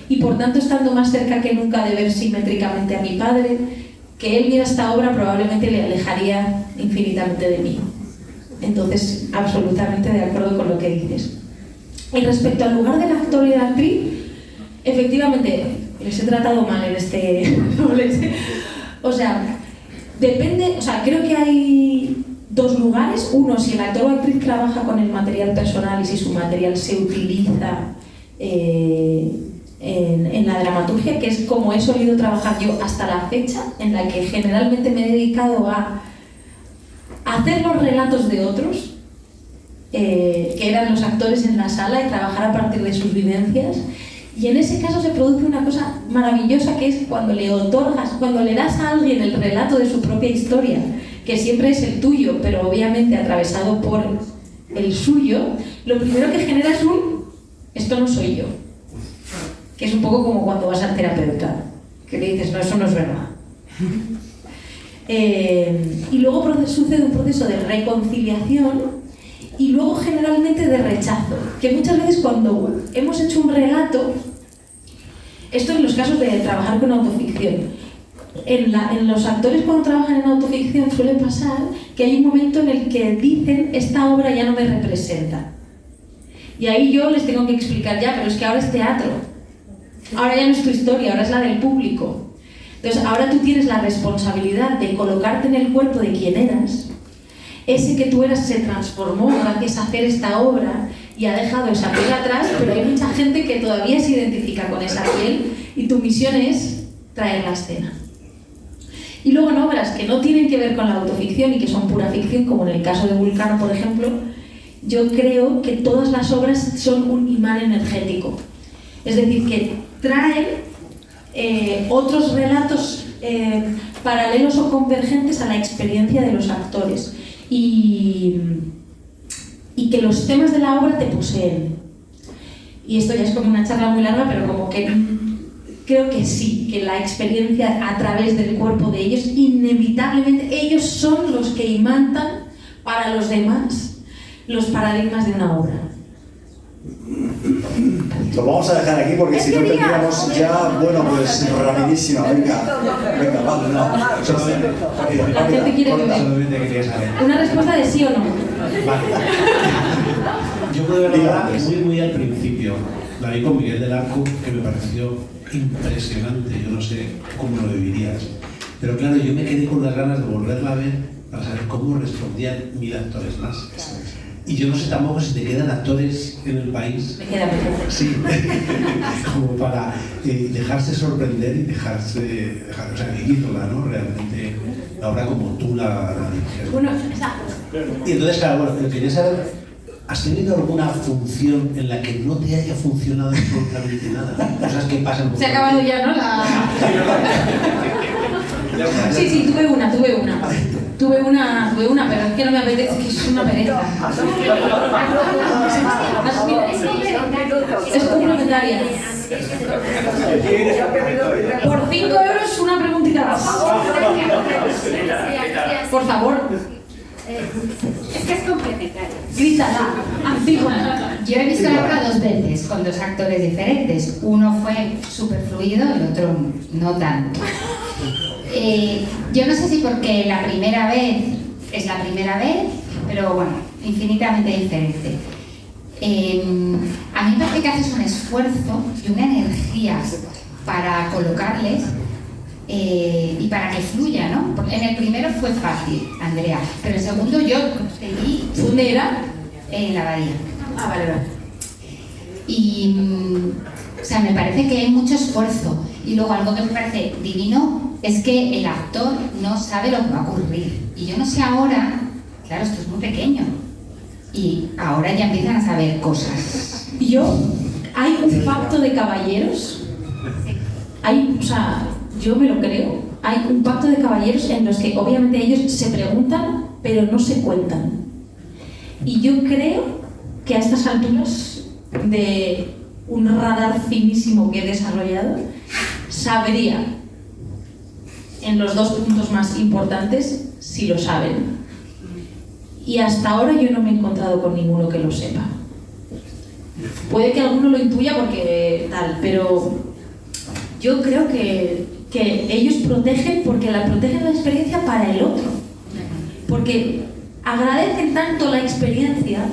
y por tanto estando más cerca que nunca de ver simétricamente a mi padre, que él viera esta obra probablemente le alejaría infinitamente de mí. Entonces, absolutamente de acuerdo con lo que dices. Y respecto al lugar del actor y de la actriz, efectivamente les he tratado mal en este... O sea, depende, o sea, creo que hay dos lugares. Uno, si el actor o actriz trabaja con el material personal y si su material se utiliza en la dramaturgia, que es como he solido trabajar yo hasta la fecha, en la que generalmente me he dedicado a hacer los relatos de otros, que eran los actores en la sala, y trabajar a partir de sus vivencias. Y en ese caso se produce una cosa maravillosa, que es cuando le otorgas, cuando le das a alguien el relato de su propia historia, que siempre es el tuyo, pero obviamente atravesado por el suyo. Lo primero que genera es esto no soy yo, que es un poco como cuando vas al terapeuta, que le dices, no, eso no es verdad. Y luego sucede un proceso de reconciliación y luego generalmente de rechazo, que muchas veces cuando hemos hecho un relato, esto en los casos de trabajar con autoficción, en los actores cuando trabajan en autoficción suele pasar que hay un momento en el que dicen, esta obra ya no me representa, y ahí yo les tengo que explicar, ya, pero es que ahora es teatro, ahora ya no es tu historia, ahora es la del público. Entonces ahora tú tienes la responsabilidad de colocarte en el cuerpo de quien eras. Ese que tú eras se transformó gracias a hacer esta obra y ha dejado esa piel atrás, pero hay mucha gente que todavía se identifica con esa piel, y tu misión es traer la escena. Y luego en obras que no tienen que ver con la autoficción y que son pura ficción, como en el caso de Vulcano, por ejemplo, yo creo que todas las obras son un imán energético. Es decir, que traen otros relatos paralelos o convergentes a la experiencia de los actores. Y que los temas de la obra te poseen. Y esto ya es como una charla muy larga, pero como que creo que sí, que la experiencia a través del cuerpo de ellos, inevitablemente, ellos son los que imantan para los demás los paradigmas de una obra. Lo vamos a dejar aquí porque si no tendríamos ya, bueno, pues rapidísimo, venga, vamos, no, solamente, La gente quiere vivir. Una respuesta de sí o no. Vale. Yo puedo verla muy al principio. La vi con Miguel del Arco, que me pareció impresionante. Yo no sé cómo lo vivirías. Pero claro, yo me quedé con las ganas de volverla a ver para saber cómo respondían 1000 actores más. Y yo no sé tampoco si te quedan actores en el país. Me queda perfecto. Sí, como para dejarse sorprender y dejarse, o sea, vivirla, ¿no? Realmente, la obra como tú la diriges. Bueno, exacto. Y entonces, claro, bueno, quería saber, ¿has tenido alguna función en la que no te haya funcionado absolutamente nada? Cosas que pasan por... Se ha acabado ya, ¿no? Sí, tuve una, pero es que no me apetece, es que es una pereza. Es complementaria. Por 5 euros una preguntita más. Por favor. Es que es complementaria. Grítala, Antígona. Yo he visto la obra 2 veces con 2 actores diferentes. Uno fue súper fluido, el otro no tanto. Yo no sé si porque la primera vez es la primera vez, pero bueno, infinitamente diferente. A mí me parece que haces un esfuerzo y una energía para colocarles y para que fluya, ¿no? En el primero fue fácil, Andrea, pero el segundo yo te vi. ¿Dónde era? En la Bahía. Ah, vale. Y, o sea, me parece que hay mucho esfuerzo. Y luego algo que me parece divino es que el actor no sabe lo que va a ocurrir. Y yo no sé ahora, claro, esto es muy pequeño. Y ahora ya empiezan a saber cosas. Hay un pacto de caballeros. O sea, yo me lo creo. Hay un pacto de caballeros en los que obviamente ellos se preguntan, pero no se cuentan. Y yo creo que a estas alturas de un radar finísimo que he desarrollado, sabría en los 2 puntos más importantes si lo saben. Y hasta ahora yo no me he encontrado con ninguno que lo sepa. Puede que alguno lo intuya porque tal, pero yo creo que ellos protegen porque protegen la experiencia para el otro. Porque agradecen tanto la experiencia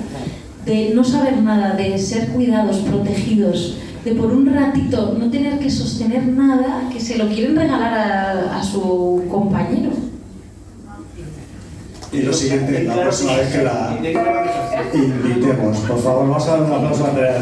de no saber nada, de ser cuidados, protegidos, de por un ratito no tener que sostener nada, que se lo quieren regalar a su compañero. Y lo siguiente, la próxima vez que la invitemos, por favor, vamos a dar un aplauso a Andrea.